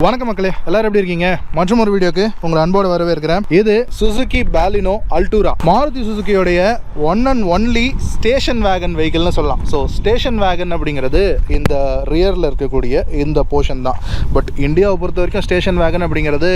வணக்கம் மக்களே, எல்லாரும் எப்படி இருக்கீங்க? மற்றும் ஒரு வீடியோக்கு உங்களை அன்போடு வரவேற்கிறேன். இது சுசுகி பாலினோ அல்டூரா, மாருதி சுசுகியோடைய one and only station wagon வெஹிக்கிள்னு சொல்லலாம். ஸோ ஸ்டேஷன் வேகன் அப்படிங்கிறது இந்த ரியரில் இருக்கக்கூடிய இந்த போர்ஷன் தான். பட் இந்தியாவை பொறுத்த வரைக்கும் ஸ்டேஷன் வேகன் அப்படிங்கிறது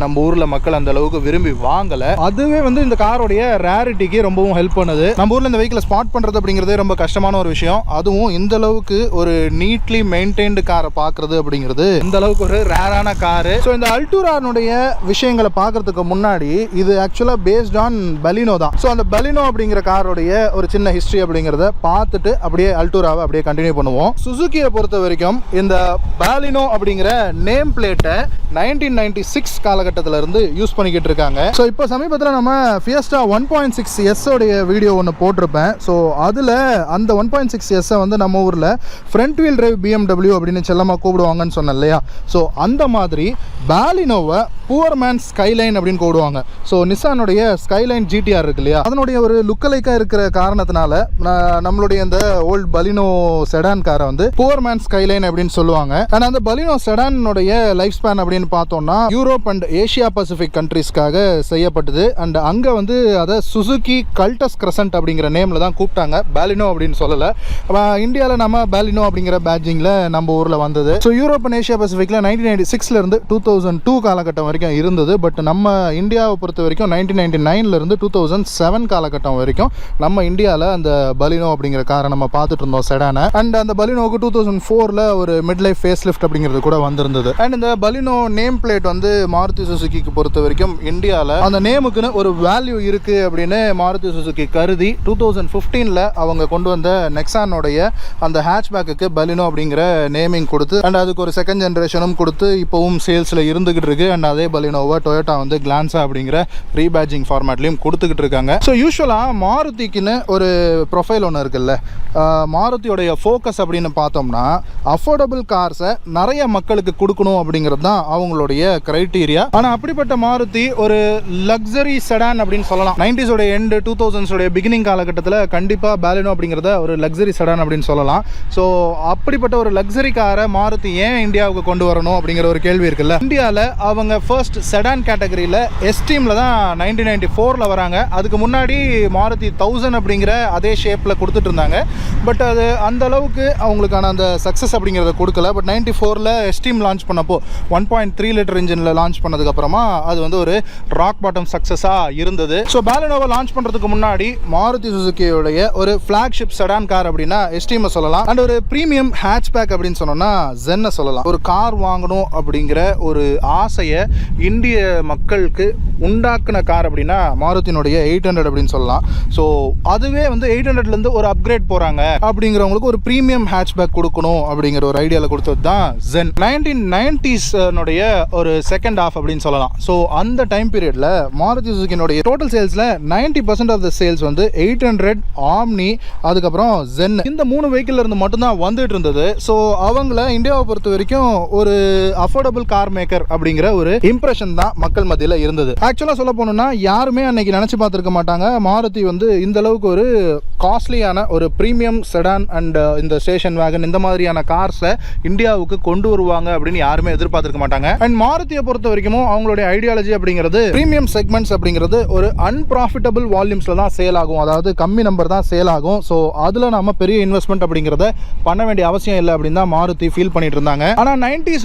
நம்ம ஊரில் மக்கள் அந்த அளவுக்கு விரும்பி வாங்கலை. அதுவே இந்த காரோடைய ரேரிட்டிக்கு ரொம்பவும் ஹெல்ப் பண்ணுது. நம்ம ஊரில் இந்த வெஹிக்கிளை ஸ்பாட் பண்ணுறது அப்படிங்கிறதே ரொம்ப கஷ்டமான ஒரு விஷயம். அதுவும் இந்த அளவுக்கு ஒரு நீட்லி மெயின்டைன்டு காரை பார்க்குறது அப்படிங்கிறது இந்த அளவுக்கு ஒரு ரேரான காரு. ஸோ இந்த அல்டூரானுடைய விஷயங்களை பார்க்கறதுக்கு முன்னாடி இது ஆக்சுவலாக பேஸ்ட் ஆன் பலினோ தான். ஸோ அந்த பலினோ அப்படிங்கிற காரோடைய ஒரு சின்ன ஹிஸ்ட்ரி அப்படிங்கிறத பார்த்துட்டு அப்படியே அல்டூராவை அப்படியே கண்டினியூ பண்ணுவோம். சுசுகியை பொறுத்த வரைக்கும் இந்த பாலினோ அப்படிங்கிற நேம் பிளேட்டை 1996 காலகட்டத்தில் இருந்து யூஸ் பண்ணிக்கிட்டு இருக்காங்க. ஸோ இப்போ சமீபத்தில் நம்ம ஃபியஸ்டா 1.6S உடைய வீடியோ ஒன்று போட்டிருப்பேன். ஸோ அதில் அந்த 1.6S நம்ம ஊரில் ஃப்ரண்ட் வீல் டிரைவ் BMW அப்படின்னு செல்லமாக கூப்பிடுவாங்கன்னு சொன்னேன் இல்லையா? ஸோ அந்த மாதிரி பாலினோவை புவர் மேன் ஸ்கைலைன் அப்படின்னு கூப்பிடுவாங்க. ஸோ நிசானுடைய ஸ்கைலைன் GTR இருக்கு இல்லையா, அதனுடைய ஒரு லுக்கலைக்காக இருக்கிற காரணத்தினால நம்மளுடைய இந்த ஓல்டு பலினோ செடான் காரை புவர் மேன் ஸ்கைலைன் அப்படின்னு சொல்லுவாங்க. அண்ட் அந்த பலினோ செடானுடைய லைஃப் ஸ்பேன் அப்படின்னு பார்த்தோம்னா யூரோப் அண்ட் ஏஷியா பசிபிக் கண்ட்ரீஸ்க்காக செய்யப்பட்டது. அண்ட் அங்கே அதை சுசுகி கல்டஸ் கிரசன்ட் அப்படிங்கிற நேமில் தான் கூப்பிட்டாங்க, பாலினோ அப்படின்னு சொல்லலை. இந்தியாவில் நம்ம பாலினோ அப்படிங்கிற பேட்ஜிங்கில் நம்ம ஊரில் வந்தது. ஸோ யூரோப் அண்ட் ஏஷியா பசிபிக்கில் 1996 இருந்து 2002 காலகட்டம் வரைக்கும் இருந்தது. பட் நம்ம இந்தியாவை பொறுத்த வரைக்கும் 1999 இருந்து 2007 காலகட்டம் வரைக்கும் நம்ம இந்தியாவில் அந்த பலினோ அப்படிங்கிற காரை நம்ம பார்த்துட்டு இருந்தோம், செடானை. அண்ட் அந்த பலினோவுக்கு 2004 ஒரு மிட் லைஃப் ஃபேஸ் லிஃப்ட் அப்படிங்கிறது கூட வந்திருந்தது. அண்ட் இந்த பலினோ நேம் பிளேட் மாருதி சுசுகிக்கு பொறுத்த வரைக்கும் இந்தியாவில் அந்த நேமுக்குன்னு ஒரு வேல்யூ இருக்கு அப்படின்னு மாருதி சுசுகி கருதி 2015 அவங்க கொண்டு வந்த நெக்ஸானோடைய அந்த ஹேட்ச்பேக்கு பலினோ அப்படிங்கிற நேமிங் கொடுத்து அண்ட் அதுக்கு ஒரு செகண்ட் ஜென்ரேஷனும் கொடுத்து இப்போவும் சேல்ஸில் இருந்துகிட்டு இருக்கு. அண்ட் அதே பலினோவை டொயோட்டா கிளான்ஸா அப்படிங்கிற ரீபேட்ஜிங் ஃபார்மேட்லையும் கொடுத்துக்கிட்டு இருக்காங்க. ஸோ யூஸ்வலாக மாருதிக்குன்னு ஒரு ப்ரொஃபைல் ஒன்று இருக்குல்ல, மாருதியோடைய ஃபோக்கஸ் அப்படின்னு பார்த்தோம்னா அஃபோர்டபுள் கார்ஸை நிறைய மக்களுக்கு கொடுக்கணும் அப்படிங்கிறது தான் அவங்களுடைய கிரைட்டீரியா. ஆனால் அப்படிப்பட்ட மாருதி ஒரு லக்ஸரி செடான் அப்படின்னு சொல்லலாம். 90s எண்டு 2000s பிகினிங் காலகட்டத்தில் கண்டிப்பாக பாலினோ அப்படிங்கிறத ஒரு லக்ஸரி செடான் அப்படின்னு சொல்லலாம். ஸோ அப்படிப்பட்ட ஒரு லக்ஸரி காரை மாருதி ஏன் இந்தியாவுக்கு கொண்டு வரணும் அப்படிங்கிற ஒரு கேள்வி இருக்குல்ல. இந்தியாவில் அவங்க ஃபர்ஸ்ட் செடான் கேட்டகரியில் எஸ்டீமில் தான் 1994 வராங்க. அதுக்கு முன்னாடி மாருதி 1000 அப்படிங்கிற அதே ஷேப்பில் கொடுத்துட்டு இருந்தாங்க. பட் அது அந்த அளவுக்கு அவங்களுக்கான அந்த சக்ஸஸ் அப்படிங்கிறத கொடுக்கல. பட் 94 எஸ்டீம் லான்ச் பண்ணப்போ 1.3 லிட்டர் இன்ஜினில் லான்ச் பண்ணதுக்கப்புறமா அது ஒரு ராக் பாட்டம் சக்ஸஸாக இருந்தது. ஸோ பாலினோவை லான்ச் பண்ணுறதுக்கு முன்னாடி மாருதி சுசுகியோடைய ஒரு ஃப்ளாக்ஷிப் செடான் கார் அப்படின்னா எஸ்டீமை சொல்லலாம். அண்ட் ஒரு ப்ரீமியம் ஹேட்ச்பேக் அப்படின்னு சொன்னோம்னா ஜென்னை சொல்லலாம். ஒரு கார் வாங்கணும் அப்படிங்கிற ஒரு ஆசையை இந்திய மக்களுக்கு உண்டாக்குன கார் அப்படின்னா மாருதியினுடைய 800 அப்படின்னு சொல்லலாம். ஸோ அதுவே 800லேருந்து ஒரு அப்கிரேட் போகிறாங்க அப்படிங்கிறவங்களுக்கு ஒரு ப்ரீமியம் ஹேட்ச்பேக் கொடுக்கணும் அப்படிங்கிற ஒரு ஐடியாவில் கொடுத்தது தான் ஜென். 1990s ஒரு செகண்ட் ஹாஃப் அப்படின்னு சொல்லலாம். ஸோ அந்த டைம் பீரியடில் மாருதி சுசுகியினுடைய டோட்டல் சேல்ஸில் 90% ஆஃப் த சேல்ஸ் 800, ஆம்னி, அதுக்கப்புறம் ஜென், இந்த 3 வெஹிக்கிள் இருந்து மட்டும்தான் வந்துட்டு இருந்தது. ஸோ அவங்கள இந்தியாவை பொறுத்த வரைக்கும் ஒரு அஃபோர்டபுள் கார் மேக்கர் அப்படிங்கிற ஒரு இம்ப்ரெஷன் தான் மக்கள் மத்தியில் இருந்தது. ஆக்சுவலாக சொல்ல போனோம்னா யாருமே அன்னைக்கு நினச்சி பார்த்துருக்க மாட்டாங்க மாருதி இந்த அளவுக்கு ஒரு காஸ்ட்லியான ஒரு ப்ரீமியம் செடான் அண்ட் இந்த ஸ்டேஷன் வேகன் இந்த மாதிரியான கார்ஸை இந்தியாவுக்கு கொண்டு வருவாங்க அப்படின்னு யாருமே எதிர்பார்த்துருக்க மாட்டாங்க. அண்ட் மாருதியை பொறுத்த வரைக்கும் அவங்களுடைய ஐடியாலஜி அப்படிங்கிறது ப்ரீமியம் செக்மெண்ட்ஸ் அப்படிங்கிறது ஒரு அன்ப்ராஃபிட்டபிள் வால்யூம்ஸில் தான் சேல் ஆகும், அதாவது கம்மி நம்பர் தான் சேல் ஆகும். ஸோ அதில் நம்ம பெரிய இன்வெஸ்ட்மெண்ட் அப்படிங்கிறத பண்ண வேண்டிய அவசியம் இல்லை அப்படின்னு தான் மாருதி ஃபீல் பண்ணிட்டு இருந்தாங்க. ஆனால் 90s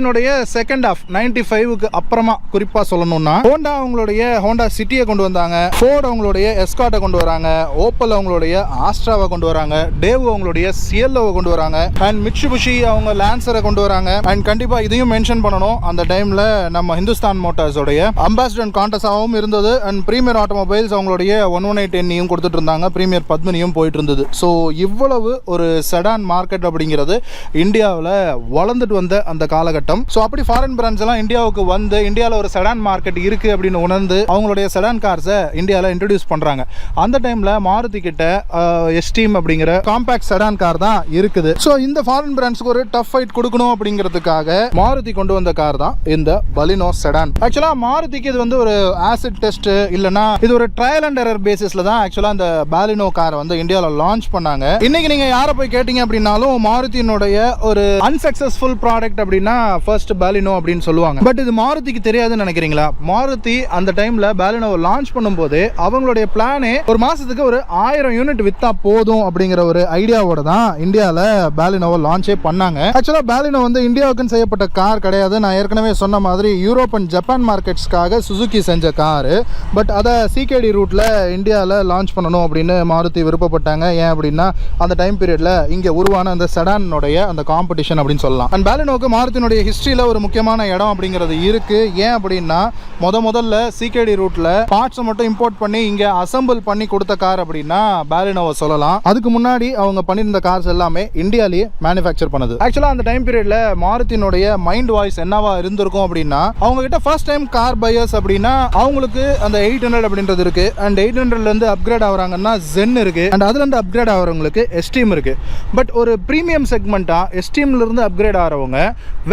செகண்ட் ஹாஃப் 95க்கு அப்புறமா குறிப்பாக சொல்லணும்னா ஹோண்டா அவங்களுடைய ஹோண்டா சிட்டியை கொண்டு வந்தாங்க, ஃபோர்ட் அவங்களுடைய எஸ்கார்ட்டை கொண்டு வராங்க, ஓப்பல் அவங்களுடைய ஆஸ்ட்ராவை கொண்டு வராங்க, டேவ் அவங்களுடைய சிஎல்ஓவை கொண்டு வராங்க, அண்ட் மிட்சுபிஷி அவங்க லான்சரை கொண்டு வராங்க. அண்ட் கண்டிப்பாக இதையும் மென்ஷன் பண்ணணும், அந்த டைமில் நம்ம ஹிந்துஸ்தான் மோட்டார்ஸோடைய அம்பாசிடர் கான்டஸாகவும் இருந்தது. அண்ட் பிரீமியர் ஆட்டோமொபைல்ஸ் அவங்களுடைய 118N கொடுத்துட்டு இருந்தாங்க, பிரீமியர் பத்மினியும் போயிட்டு இருந்தது. ஸோ இவ்வளவு ஒரு செடான் மார்க்கெட் அப்படிங்கிறது இந்தியாவில் வளர்ந்துட்டு வந்த அந்த காலகட்டம். ஸோ அப்படி ஃபாரின் பிராண்ட்ஸ் எல்லாம் இந்தியாவுக்கு இந்தியாவில் ஒரு செடான் மார்க்கெட் இருக்கு அப்படின்னு உணர்ந்து இருந்து அவங்களுடைய செடான் கார்ஸை இந்தியாவில் இன்ட்ரடியூஸ் பண்றாங்க. அந்த டைம்ல மாருதி கிட்ட எஸ்டீம் அப்படிங்கிற காம்பாக்ட் செடான் கார் தான் இருக்குது. ஸோ இந்த ஃபாரின் பிராண்ட்ஸ்க்கு ஒரு டஃப் ஃபைட் கொடுக்கணும் அப்படிங்கிறதுக்காக மாருதி கொண்டு வந்த கார் தான் இந்த பலினோ செடான். ஆக்சுவலா மாருதிக்கு இது வந்து ஒரு ஆசிட் டெஸ்ட் இல்லைன்னா இது ஒரு ட்ரையல் அண்ட் எரர் பேசிஸ்ல தான் ஆக்சுவலா இந்த பாலினோ கார் வந்து இந்தியாவில் லான்ச் பண்ணாங்க. இன்னைக்கு நீங்க யாரை போய் கேட்டீங்க அப்படின்னாலும் மாருதியினுடைய ஒரு அன்சக்சஸ்ஃபுல் ப்ராடக்ட் அப்படின்னா ஃபர்ஸ்ட் பாலினோ அப்படின்னு சொல்லுவாங்க. பட் இது மாருதிக்கு தெரியாதுன்னு நினைக்கிறீங்களா? மாருதி அந்த டைம்ல பாலினோவை லான்ச் பண்ணும்போது அவங்களுடைய பிளானே ஒரு மாசத்துக்கு ஒரு 1000 யூனிட் வித்தா போதும் அப்படிங்கிற ஒரு ஐடியாவோட தான் இந்தியாவில் பாலினோவை லான்ச்சே பண்ணாங்க. ஆக்சுவலா பாலினோ வந்து இந்தியாவுக்குன்னு செய்யப்பட்ட கார் கிடையாது. நான் ஏற்கனவே சொன்ன மாதிரி யூரோப் அண்ட் ஜப்பான் மார்க்கெட்ஸ்க்காக சுசுகி செஞ்ச கார். பட் அதை சிகேடி ரூட்ல இந்தியாவில் லான்ச் பண்ணணும் அப்படின்னு மாருதி விருப்பப்பட்டாங்க. ஏன் அப்படின்னா அந்த டைம் பீரியட்ல இங்க உருவான அந்த செடானுடைய அந்த காம்படிஷன் அப்படின்னு சொல்லலாம். அண்ட் பாலினோக்கு மாருதியினுடைய ஹிஸ்டரியில ஒரு முக்கியமான இடம் அப்படிங்கிறது இருக்கு. ஏன் அப்படின்னா முதல்ல சிகேடி ரூட்ல பார்ட்ஸ் மட்டும் இம்போர்ட் பண்ணி இங்க அசம்பிள் பண்ணி கொடுத்த கார் அப்படின்னா பாலினோவை சொல்லலாம். அதுக்கு முன்னாடி அவங்க பண்ணியிருந்த கார்ஸ் எல்லாமே இந்தியாலேயே மேனுஃபேக்சர் பண்ணது. ஆக்சுவலா அந்த டைம் பீரியட்ல மாருதியினுடைய மைண்ட் வாய்ஸ் என்னவா இருந்திருக்கும் அப்படின்னா அவங்க கிட்ட ஃபர்ஸ்ட் டைம் கார் பையர்ஸ் அப்படின்னா அவங்களுக்கு அந்த 800 அப்படின்றது இருக்கு. அண்ட் 800ல இருந்து அப்கிரேட் ஆகுறாங்கன்னா ஜென் இருக்கு. அண்ட் அதுல இருந்து அப்கிரேட் ஆகிறவங்களுக்கு எஸ்டீம் இருக்கு. பட் ஒரு பிரீமியம் செக்மெண்டா எஸ்டீம்ல இருந்து அப்கிரேட் ஆகிறவங்க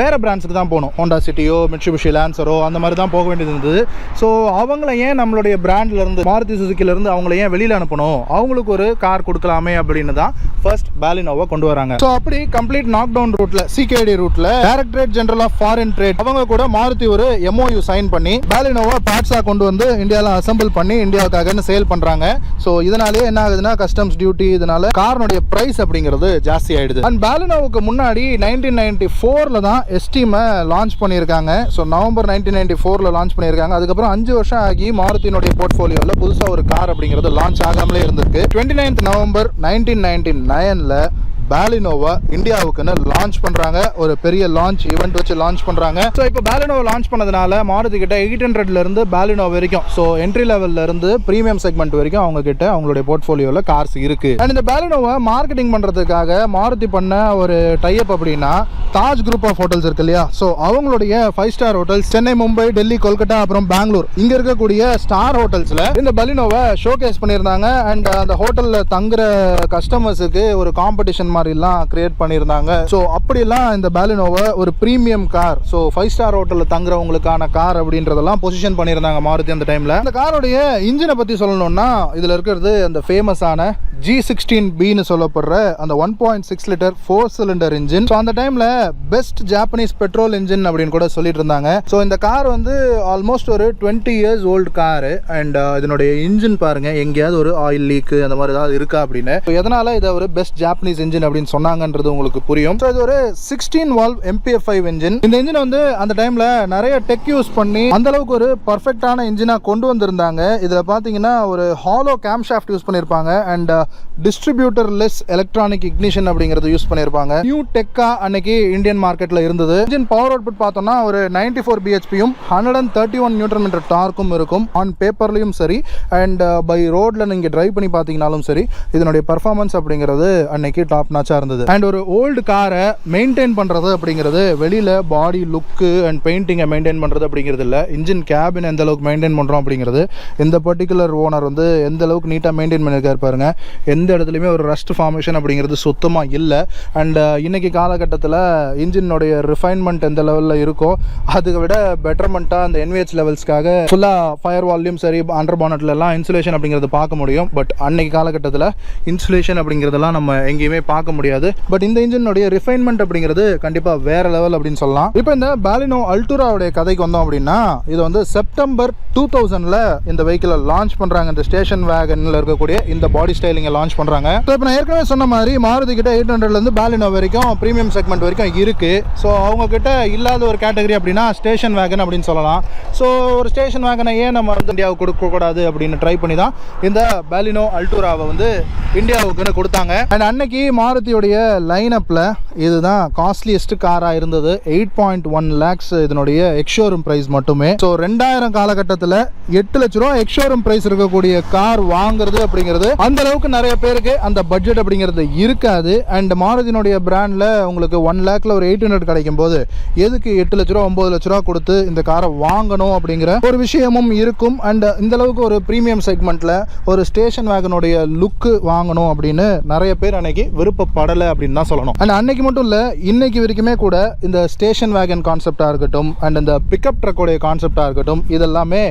வேற பிராண்ட்ஸ்க்கு தான் போகணும். ஹோண்டா சிட்டியோ மிட்சுபிஷி லான்சரோ அந்த மாதிரி தான் போக வேண்டியது இருந்தது. ஸோ அவங்கள ஏன் நம்மளுடைய பிராண்ட்ல இருந்து மாருதி சுசுகில இருந்து அவங்கள ஏன் வெளியில அனுப்பணும், அவங்களுக்கு ஒரு கார் கொடுக்கலாமே அப்படின்னு தான் ஃபர்ஸ்ட் பாலினோவை கொண்டு வராங்க. ஸோ அப்படி கம்ப்ளீட் நாக் டவுன் ரூட்ல சிகேடி ரூட்ல directorate general of foreign trade அவங்க கூட மாருதி ஒரு MOU சைன் பண்ணி பாலினோவை பார்ட்ஸா கொண்டு வந்து இந்தியாவில் அசம்பிள் பண்ணி இந்தியாவுக்காக சேல் பண்றாங்க. ஸோ இதனாலே என்ன ஆகுதுன்னா கஸ்டம்ஸ் டியூட்டி இதனால காரனுடைய பிரைஸ் அப்படிங்கிறது ஜாஸ்தி ஆயிடுது. அண்ட் பாலினோவுக்கு முன்னாடி 1994ல தான் எஸ்டீமை லான்ச் பண்ணியிருக்காங்க. ஸோ நவம்பர் 1994ல லான்ச் பண்ணியிருக்காங்க. அதுக்கப்புறம் 5 வருஷம் ஆகி மாருதியினுடைய போர்ட்ஃபோலியோவில் புதுசாக ஒரு கார் அப்படிங்கிறது லான்ச் ஆகாமலே இருந்திருக்கு. 29 நவம்பர் 1999ல பாலினோவை இந்தியாவுக்குன்னு லான்ச் பண்றாங்க. ஒரு பெரிய லான்ச் ஈவெண்ட் வச்சு லான்ச் பண்றாங்க. ஸோ இப்போ பாலினோவை லான்ச் பண்ணதுனால மாருதி கிட்ட 800ல இருந்து பாலினோ வரைக்கும், ஸோ என்ட்ரி லெவல்ல இருந்து பிரீமியம் செக்மெண்ட் வரைக்கும் அவங்க கிட்ட அவங்களுடைய போர்ட்ஃபோலியோல கார்ஸ் இருக்கு. அண்ட் இந்த பாலினோவை மார்க்கெட்டிங் பண்றதுக்காக மாருதி பண்ண ஒரு டைப் அப்படின்னா தாஜ் குரூப் ஆஃப் ஹோட்டல்ஸ் இருக்கு இல்லையா? ஸோ அவங்களுடைய 5 ஸ்டார் ஹோட்டல்ஸ் சென்னை, மும்பை, டெல்லி, கொல்கட்டா, அப்புறம் பெங்களூர் இங்க இருக்கக்கூடிய ஸ்டார் ஹோட்டல்ஸ்ல இந்த பாலினோவை ஷோகேஸ் பண்ணியிருந்தாங்க. அண்ட் அந்த ஹோட்டல்ல தங்குற கஸ்டமர்ஸுக்கு ஒரு காம்படிஷன் மாதிரிலாம் கிரியேட் பண்ணியிருந்தாங்க. ஸோ அப்படிலாம் இந்த பாலினோவை ஒரு ப்ரீமியம் கார், ஸோ 5 ஸ்டார் ஹோட்டலில் தங்குறவங்களுக்கான கார் அப்படின்றதெல்லாம் பொசிஷன் பண்ணியிருந்தாங்க மாருதி அந்த டைமில். அந்த காரோடைய இன்ஜினை பற்றி சொல்லணும்னா இதில் இருக்கிறது அந்த ஃபேமஸான G16Bன்னு சொல்லப்படுற அந்த 1.6 லிட்டர் 4 சிலிண்டர் இன்ஜின். ஸோ அந்த டைமில் பெஸ்ட் ஜாப்பனீஸ் பெட்ரோல் இன்ஜின் அப்படின்னு கூட சொல்லிட்டு இருந்தாங்க. ஸோ இந்த கார் வந்து ஆல்மோஸ்ட் ஒரு 20 இயர்ஸ் ஓல்டு காரு. அண்ட் இதனுடைய இன்ஜின் பாருங்க, எங்கேயாவது ஒரு ஆயில் லீக் அந்த மாதிரி ஏதாவது இருக்கா அப்படின்னு. எதனால இதை ஒரு பெஸ்ட் ஜாப்பனீஸ் இன்ஜின் அப்படின்னு சொன்னாங்கன்றது உங்களுக்கு புரியும். ஸோ இது ஒரு 16 வால்வ் MPF5 இன்ஜின். இந்த இன்ஜின் வந்து அந்த டைம்ல நிறைய டெக் யூஸ் பண்ணி அந்த அளவுக்கு ஒரு பர்ஃபெக்டான இன்ஜினா கொண்டு வந்திருந்தாங்க. இதுல பாத்தீங்கன்னா ஒரு ஹாலோ கேம் ஷாஃப்ட் யூஸ் பண்ணிருப்பாங்க. And distributor less electronic ignition அப்படிங்கறது யூஸ் பண்ணிருப்பாங்க. நியூ டெக்கா அன்னைக்கு இந்தியன் மார்க்கெட்ல இருந்தது. இன்ஜின் பவர் அவுட்புட் பார்த்தோம்னா ஒரு 94 bhpயும் 131 நியூட்டன் மீட்டர் டார்க்கும் இருக்கும். ஆன் பேப்பர்லயும் சரி அண்ட் பை ரோட்ல நீங்க டிரைவ் பண்ணி பாத்தீங்கன்னாலும் சரி இதனுடைய பர்ஃபார்மன்ஸ் அப்படிங்கிறது அன்னைக்கு டாப் நாச்சா இருந்தது. அண்ட் ஒரு ஓல்டு காரை மெயின்டைன் பண்றது அப்படிங்கிறது வெளியில பாடி லுக்கு அண்ட் பெயிண்டிங்கை மெயின்டைன் பண்றது அப்படிங்கிறது இல்ல, இன்ஜின் கேபின் எந்த அளவுக்கு மெயின்டைன் பண்றோம் அப்படிங்கிறது இந்த பர்டிகுலர் ஓனர் வந்து எந்த அளவுக்கு நீட்டா மெயின்டைன் பண்ணிருக்காரு பாருங்க. எந்த இடத்துலையுமே ஒரு ரஸ்ட் ஃபார்மேஷன் அப்படிங்கிறது சுத்தமாக இல்லை. அண்ட் இன்னைக்கு காலகட்டத்தில் இன்ஜினுடைய ரிஃபைன்மெண்ட் எந்த லெவலில் இருக்கோ அதுக்கு விட பெட்டர்மெண்ட்டாக அந்த NVH லெவல்ஸ்க்காக ஃபுல்லாக ஃபயர் வால்யூம் சரி அண்டர் பானட்லாம் இன்சுலேஷன் அப்படிங்கிறது பார்க்க முடியும். பட் அன்னைக்கு காலகட்டத்தில் இன்சுலேஷன் அப்படிங்கிறதெல்லாம் நம்ம எங்கேயுமே பார்க்க முடியாது. பட் இந்த இன்ஜினுடைய ரிஃபைன்மெண்ட் அப்படிங்கிறது கண்டிப்பாக வேற லெவல் அப்படின்னு சொல்லலாம். இப்போ இந்த பாலினோ அல்டூராவுடைய கதைக்கு வந்தோம் அப்படின்னா இது வந்து செப்டம்பர் 2000ல இந்த வெஹிக்கிளை லான்ச் பண்ணுறாங்க. இந்த ஸ்டேஷன் வேகனில் இருக்கக்கூடிய இந்த பாடி ஸ்டைலிங்கை லான்ச் பண்ணுறாங்க. ஸோ இப்போ நான் ஏற்கனவே சொன்ன மாதிரி மாருதி கிட்ட 800லேருந்து பாலினோ வரைக்கும் ப்ரீமியம் செக்மெண்ட் வரைக்கும் இருக்கு. ஸோ அவங்க கிட்ட இல்லாத ஒரு கேட்டகரி அப்படின்னா ஸ்டேஷன் வேகன் அப்படின்னு சொல்லலாம். ஸோ ஒரு ஸ்டேஷன் வேகனை ஏன் நம்ம வந்து இந்தியாவுக்கு கொடுக்கக்கூடாது அப்படின்னு ட்ரை பண்ணி தான் இந்த பாலினோ அல்டூராவை வந்து இந்தியாவுக்குன்னு கொடுத்தாங்க. அண்ட் அன்னைக்கு மாருதியோடைய லைனப்பில் இதுதான் காஸ்ட்லியஸ்ட் காராக இருந்தது. 8.1 lakhs இதனுடைய எக்ஷோரூம் ப்ரைஸ் மட்டுமே. ஸோ 2000 காலகட்டத்தில் 8 லட்ச ரூபா எக்ஷோரூம் ப்ரைஸ் இருக்கக்கூடிய கார் வாங்குறது அப்படிங்கிறது அந்த அளவுக்கு நிறைய பேருக்கு அந்த பட்ஜெட் அப்படிங்கிறது இருக்காது. அண்ட் மாருதியினுடைய பிராண்டில் உங்களுக்கு 1 lakhல ஒரு 800 கிடைக்கும் போது எதுக்கு 8 லட்ச ரூபா 9 லட்ச ரூபா கொடுத்து இந்த காரை வாங்கணும் அப்படிங்கிற ஒரு விஷயமும் இருக்கும். அண்ட் இந்த அளவுக்கு ஒரு ப்ரீமியம் செக்மெண்ட்ல ஒரு ஸ்டேஷன் வேகனுடைய லுக்கு வாங்கணும் அப்படின்னு நிறைய பேர் அன்னைக்கு விருப்பப்படலை அப்படின்னு தான் சொல்லணும். அண்ட் அன்னைக்கு மட்டும் இல்லை, இன்னைக்கு வரைக்குமே கூட இந்த ஸ்டேஷன் வேகன் கான்செப்டாக இருக்கட்டும் அண்ட் இந்த பிக்கப் ட்ரக்கோடைய கான்செப்டாக இருக்கட்டும், இதெல்லாமே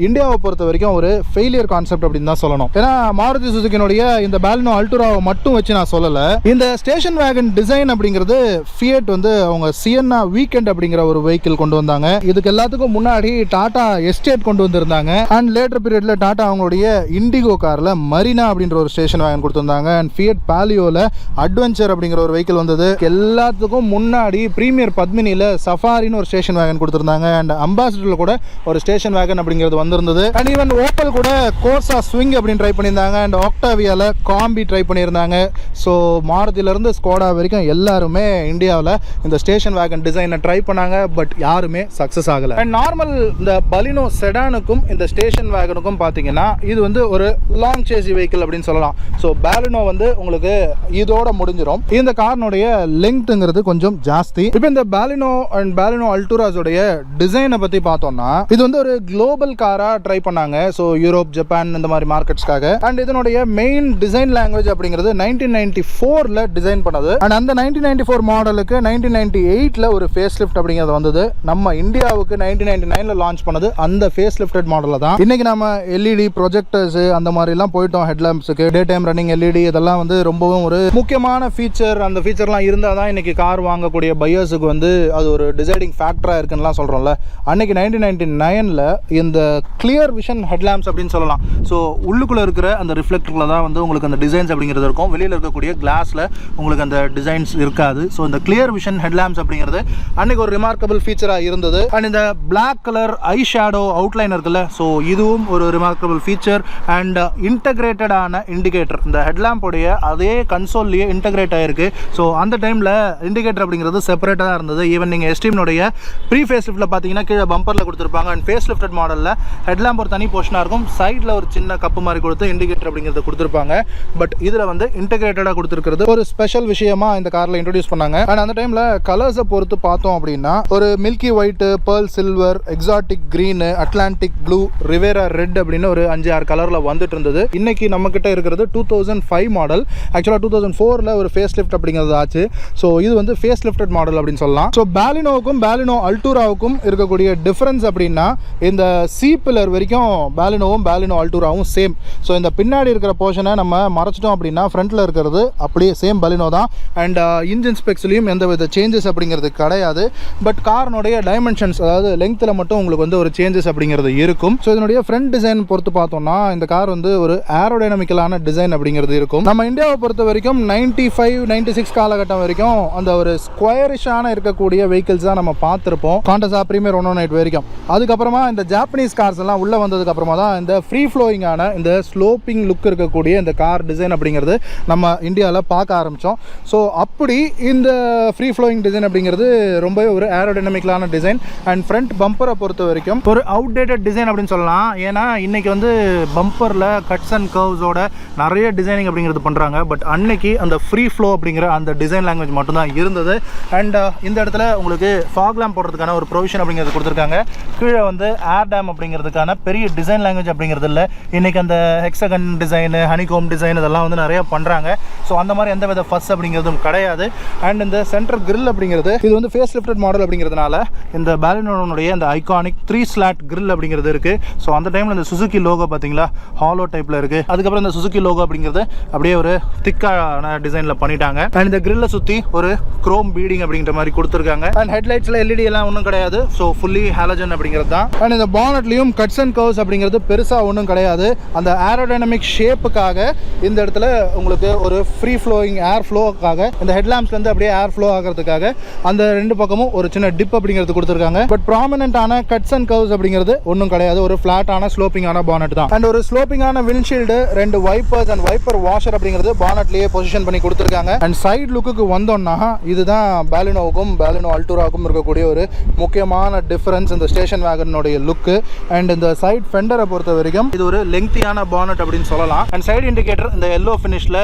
இந்தியாவை பொறுத்த வரைக்கும் ஒரு ஃபெயிலியர் கான்செப்ட் அப்படின்னு தான் சொல்லணும். ஏன்னா மாருதி சுசுகினுடைய இந்த பாலினோ அல்டூராவை மட்டும் வச்சு நான் சொல்லலை. இந்த ஸ்டேஷன் வேகன் டிசைன் அப்படிங்கிறது ஃபியட் வந்து அவங்க சியன்னா வீக்கெண்ட் அப்படிங்கிற ஒரு வெஹிக்கிள் கொண்டு வந்தாங்க. இதுக்கு எல்லாத்துக்கும் முன்னாடி டாடா எஸ்டேட் கொண்டு வந்திருந்தாங்க. அண்ட் லேட்டர் பீரியட்ல டாடா அவங்களுடைய இண்டிகோ கார்ல மரீனா அப்படின்ற ஒரு ஸ்டேஷன் வேகன் கொடுத்திருந்தாங்க. அண்ட் ஃபியட் பாலியோல அட்வென்ச்சர் அப்படிங்கிற ஒரு வெஹிக்கிள் வந்தது. எல்லாத்துக்கும் முன்னாடி பிரீமியர் பத்மினில சஃபாரின்னு ஒரு ஸ்டேஷன் வேகன் கொடுத்திருந்தாங்க. அண்ட் அம்பாசிடர்ல கூட ஒரு ஸ்டேஷன் வேகன் அப்படிங்கிறது வந்திருந்தது. அண்ட் ஈவன் ஓப்பல் கூட கோர்சா ஸ்விங் அப்படின்னு ட்ரை பண்ணியிருந்தாங்க. அண்ட் ஆக்டாவியால காம்பி ட்ரை பண்ணியிருந்தாங்க. ஸோ மாருதியில இருந்து ஸ்கோடா வரைக்கும் எல்லாருமே இந்தியாவில் இந்த ஸ்டேஷன் வேகன் டிசைனை ட்ரை பண்ணாங்க. பட் யாருமே சக்ஸஸ் ஆகலை. அண்ட் நார்மல் இந்த பலினோ செடானுக்கும் இந்த ஸ்டேஷன் வேகனுக்கும் பார்த்தீங்கன்னா இது வந்து ஒரு லாங் சேசி வெஹிக்கிள் அப்படின்னு சொல்லலாம். ஸோ பாலினோ வந்து உங்களுக்கு இதோட முடிஞ்சிடும். இந்த காரினுடைய லெங்க்ங்கிறது கொஞ்சம் ஜாஸ்தி. இப்போ இந்த பாலினோ அண்ட் பாலினோ அல்டூராஸோடைய டிசைனை பற்றி பார்த்தோம்னா இது வந்து ஒரு குளோபல் காராக ட்ரை பண்ணாங்க. ஸோ யூரோப், ஜப்பான் இந்த மாதிரி மார்க்கெட்ஸ்க்காக. அண்ட் இதனுடைய மெயின் டிசைன் லாங்குவேஜ் அப்படிங்கிறது 1994ல டிசைன் பண்ணது. அண்ட் அந்த 1994 மாடலுக்கு 1998ல ஒரு ஃபேஸ் லிஃப்ட் அப்படிங்கிறது வந்தது. நம்ம இந்தியாவுக்கு 1999ல லான்ச் பண்ணது அந்த ஃபேஸ் லிஃப்டட் மாடலில் தான். இன்னைக்கு நம்ம எல்இடி ப்ரொஜெக்டர்ஸ் அந்த மாதிரிலாம் போயிட்டோம். ஹெட்லாம்ப்ஸுக்கு டே டைம் ரன்னிங் எல்இடி இதெல்லாம் வந்து ரொம்பவும் ஒரு முக்கியமான ஃபீச்சர். அந்த ஃபீச்சர்லாம் இருந்தால் தான் இன்னைக்கு கார் வாங்கக்கூடிய பையர்ஸுக்கு வந்து அது ஒரு டிசைடிங் ஃபேக்டராக இருக்குன்னுலாம் சொல்கிறோம்ல. அன்னைக்கு 1999ல இந்த கிளியர் விஷன் ஹெட்லாம்ப்ஸ் அப்படின்னு சொல்லலாம். ஸோ உள்ளுக்குள்ளே இருக்கிற அந்த ரிஃப்ளெக்டரில் தான் வந்து உங்களுக்கு அந்த டிசைன்ஸ் அப்படிங்கிறது இருக்கும். வெளியில் இருக்கக்கூடிய கிளாஸில் உங்களுக்கு அந்த டிசைன்ஸ் இருக்காது. ஸோ இந்த கிளியர் விஷன் ஹெட்லாம்ப்ஸ் அப்படிங்கிறது அன்னைக்கு ஒரு ரிமார்க்கபிள் ஃபீச்சராக இருந்தது. அண்ட் இந்த black colour eye shadow outline இருக்குல்ல, ஸோ இதுவும் ஒரு ரிமார்க்கபிள் ஃபீச்சர். அண்ட் இன்டகிரேட்டடான இண்டிகேட்டர் இந்த ஹெட்லாம்போடைய அதே கன்சோல்லையே இன்டகிரேட் ஆகிருக்கு. ஸோ அந்த டைமில் இண்டிகேட்டர் அப்படிங்கிறது செப்பரேட்டாக தான் இருந்தது. ஈவன் நீங்கள் எஸ்டீம்னுடைய ப்ரீ ஃபேஸ் லிஃப்ட்டில் பார்த்தீங்கன்னா கீழே பம்பரில் கொடுத்துருப்பாங்க. அண்ட் ஃபேஸ் லிஃப்டட் மாடலில் ஹெட்லாம்ப் ஒரு தனி போர்ஷனாக இருக்கும். சைடில் ஒரு சின்ன கப்பு மாதிரி கொடுத்து இண்டிகேட்டர் அப்படிங்கிறத கொடுத்துருப்பாங்க. பட் இதில் வந்து இன்டகிரேட்டடாக கொடுத்துருக்கிறது ஒரு ஸ்பெஷல் விஷயமா இந்த காரில் இன்ட்ரோடியூஸ் பண்ணாங்க. அண்ட் அந்த டைமில் கலர்ஸை பொறுத்து பார்த்தோம் அப்படின்னா ஒரு milky white, pearl silver, exotic green, Atlantic blue, Rivera red அப்படின்னு ஒரு 5-6 கலரில் வந்துட்டு இருந்தது. இன்னைக்கு நம்ம கிட்ட இருக்கிறது 2005 மாடல். ஆக்சுவலாக 2004ல ஒரு ஃபேஸ் லிஃப்ட் அப்படிங்கிறது ஆச்சு. ஸோ இது வந்து ஃபேஸ் லிஃப்டட் மாடல் அப்படின்னு சொல்லலாம். ஸோ பாலினோவுக்கும் பாலினோ அல்டூராவுக்கும் இருக்கக்கூடிய டிஃபரன்ஸ் அப்படின்னா இந்த சி பில்லர் வரைக்கும் பாலினோவும் பாலினோ அல்டூராவும் சேம். ஸோ இந்த பின்னாடி இருக்கிற போர்ஷனை நம்ம மறைச்சிட்டோம் அப்படின்னா ஃப்ரண்ட்டில் இருக்கிறது அப்படியே சேம் பாலினோ தான். அண்ட் இன்ஜின் ஸ்பெக்ஸ்லையும் எந்த வித சேஞ்சஸ் அப்படிங்கிறது கிடையாது. பட் காரனுடைய டைமென்ஷன்ஸ் அதாவது லெங்க்த்தில் மட்டும் உங்களுக்கு வந்து ஒரு சேஞ்சஸ் அப்படிங்கிறது இருக்கும். ஸோ இதனுடைய ஃப்ரண்ட் டிசைன் பொறுத்து பார்த்தோம்னா இந்த கார் வந்து ஒரு ஏரோடைனமிக்கலான டிசைன் அப்படிங்கிறது இருக்கும். நம்ம இந்தியாவை பொறுத்த வரைக்கும் 95, 96 காலகட்டம் வரைக்கும் அந்த ஒரு ஸ்கொயரிஷான இருக்கக்கூடிய வெஹிக்கிள்ஸ் தான் நம்ம பார்த்துருப்போம். காண்டஸா பிரீமியர் 108 வரைக்கும். அதுக்கப்புறமா இந்த ஜாப்பனீஸ் கார்ஸ் எல்லாம் உள்ள வந்ததுக்கு அப்புறமா தான் இந்த ஃப்ரீ ஃப்ளோயிங்கான இந்த ஸ்லோப்பிங் லுக் இருக்கக்கூடிய இந்த கார் டிசைன் அப்படிங்கிறது நம்ம இந்தியாவில் பார்க்க ஆரம்பித்தோம். ஸோ அப்படி இந்த ஃப்ரீ ஃப்ளோயிங் டிசைன் அப்படிங்கிறது ரொம்பவே ஒரு ஏரோடைனமிக்கலான டிசைன். அண்ட் ஃப்ரண்ட் பம்பரை பொறுத்த வரைக்கும் ஒரு அவுடேட்டட் டிசைன் அப்படின்னு சொல்லலாம். ஏன்னா இன்னைக்கு வந்து பம்பரில் கட்ஸ் அண்ட் கர்வ்ஸோட நிறைய டிசைனிங் அப்படிங்கிறது பண்ணுறாங்க. பட் அன்னைக்கு அந்த ஃப்ரீ ஃப்ளோ அப்படிங்கிற அந்த டிசைன் லாங்குவேஜ் மட்டும்தான் இருந்தது. அண்ட் இந்த இடத்துல உங்களுக்கு ஃபாக் லேம்ப் போடுறதுக்கான ஒரு ப்ரொவிஷன் அப்படிங்கிறது கொடுத்துருக்காங்க. கீழே வந்து ஏர் டேம் அப்படிங்கிறதுக்கான பெரிய டிசைன் லாங்குவேஜ் அப்படிங்கிறது இல்லை. இன்னைக்கு அந்த ஹெக்ஸகன் டிசைனு, ஹனிகோம் டிசைன் இதெல்லாம் வந்து நிறைய பண்ணுறாங்க. ஸோ அந்த மாதிரி எந்த வித ஃபஸ் அப்படிங்கிறதும் கிடையாது. அண்ட் இந்த சென்டர் கிரில் அப்படிங்கிறது இது வந்து ஃபேஸ் லிஃப்டட் மாடல் அப்படிங்கிறதுனால இந்த பாலினோனுடைய அந்த ஐகானிக் 3 ஸ்லாட் கிரில் அப்படிங்கிறது இருக்குது. ஸோ அந்த டைமில் இந்த சுசுகி லோகோ பார்த்தீங்களா ஹாலோ டைப்பில் இருக்குது. அதுக்கப்புறம் இந்த சுசுகி லோகோ அப்படிங்கிறது அப்படியே ஒரு திக்கான டிசைனில் பண்ணிட்டாங்க. அண்ட் இந்த கிரில்லை சுற்றி ஒரு குரோம் பீடிங் அப்படிங்கிற மாதிரி கொடுத்துருக்காங்க. அண்ட் ஹெட்லைட்ஸில் எல்இடி எல்லாம் ஒன்றும் கிடையாது. ஸோ ஃபுல்லி ஹாலஜன் அப்படிங்கிறது தான். அண்ட் இந்த பானட்லையும் கட்ஸ் அண்ட் கர்வ்ஸ் அப்படிங்கிறது பெருசாக ஒன்றும் கிடையாது. அந்த ஏரோடைனமிக் ஷேப்புக்காக இந்த இடத்துல உங்களுக்கு ஒரு ஃப்ரீ ஃப்ளோயிங் ஏர் ஃப்ளோக்காக இந்த ஹெட்லாம்ப்ஸ்லேருந்து அப்படியே ஏர் ஃப்ளோ ஆகிறதுக்காக அந்த ரெண்டு பக்கமும் ஒரு சின்ன டிப் அப்படிங்கிறது கொடுத்துருக்காங்க. பட் ப்ராமினென்ட்டான கட்ஸ் அண்ட் கர்வ்ஸ் அப்படிங்கிறது ஒன்றும் கிடையாது. ஒரு ஃப்ளாட்டான ஸ்லோப்பிங்கான பானட் தான். அண்ட் ஒரு ஸ்லோப்பிங்கான windshield, 2 wipers and wiper washer அப்படிங்கிறது பானட்லேயே பொசிஷன் பண்ணி கொடுத்துருக்காங்க. அண்ட் சைடு லுக்குக்கு வந்தோம்னா இதுதான் பாலினோவுக்கும் பாலினோ அல்டூராவுக்கும் இருக்கக்கூடிய ஒரு முக்கியமான டிஃபரன்ஸ், இந்த ஸ்டேஷன் வேகனுடைய லுக்கு. அண்ட் இந்த சைட் ஃபெண்டரை பொறுத்த வரைக்கும் இது ஒரு லெங்க்தியான பானட் அப்படின்னு சொல்லலாம். அண்ட் சைடு இண்டிகேட்டர் இந்த எல்லோ ஃபினிஷில்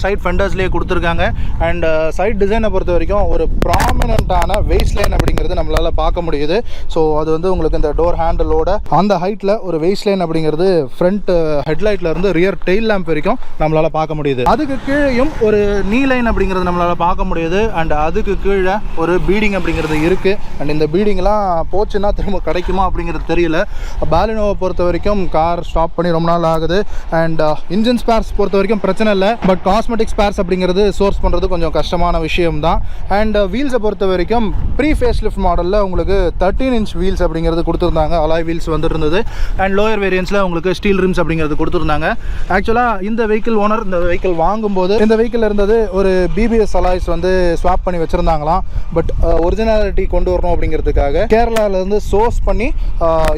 சைட் ஃபெண்டர்ஸ்லேயே கொடுத்துருக்காங்க. அண்ட் சைட் டிசைனை பொறுத்த வரைக்கும் ஒரு ப்ராமினென்ட்டான வெயிஸ்ட் லைன் அப்படிங்கிறது நம்மளால் பார்க்க முடியுது. ஸோ அது வந்து உங்களுக்கு இந்த டோர் ஹேண்டிலோட அந்த ஹைட்டில் ஒரு வெயிஸ்ட் லைன் அப்படிங்கிறது ஃப்ரண்ட் ஹெட்லைட்ல இருந்து ரியர் டெயில் லேம்ப் வரைக்கும் நம்மளால் பார்க்க முடியுது. அதுக்கு கீழேயும் ஒரு நீ லைன் அப்படிங்கிறது நம்மளால் பார்க்க முடியுது. அண்ட் அதுக்கு கீழே ஒரு பீடிங் அப்படிங்கிறது இருக்குது. அண்ட் இந்த பீடிங்லாம் போச்சுன்னா திரும்ப கிடைக்குமா அப்படிங்கிறது தெரியல. பாலினோவை பொறுத்த வரைக்கும் கார் ஸ்டாப் பண்ணி ரொம்ப நாள் ஆகுது. அண்ட் இன்ஜின் ஸ்பேர்ஸ் பொறுத்த வரைக்கும் பிரச்சனை இல்லை. பட் காஸ்மெட்டிக் ஸ்பேர்ஸ் அப்படிங்கிறது சோர்ஸ் பண்ணுறது கொஞ்சம் கஷ்டமான விஷயம் தான். அண்ட் வீல்ஸை பொறுத்த வரைக்கும் ப்ரீ ஃபேஸ் லிஃப்ட் மாடலில் உங்களுக்கு 13 இன்ச் வீல்ஸ் அப்படிங்கிறது கொடுத்துருந்தாங்க. அலாய் வீல்ஸ் வந்துட்டு இருந்தது. அண்ட் லோயர் வேரியன்ஸில் உங்களுக்கு ஸ்டீல் ரிம்ஸ் அப்படிங்கிறது கொடுத்துருந்தாங்க. ஆக்சுவலாக இந்த வெஹிக்கிள் ஓனர் இந்த வெஹிக்கிள் வாங்கும்போது இந்த வெஹிக்கிள் இருந்தது ஒரு பிபிஎஸ் அலாய்ஸ் வந்து ஸ்வாப் பண்ணி வச்சுருந்தாங்களாம். பட் ஒரிஜினாலிட்டி கொண்டு வரணும் அப்படிங்கிறதுக்காக கேரளாவிலேருந்து சோர்ஸ் பண்ணி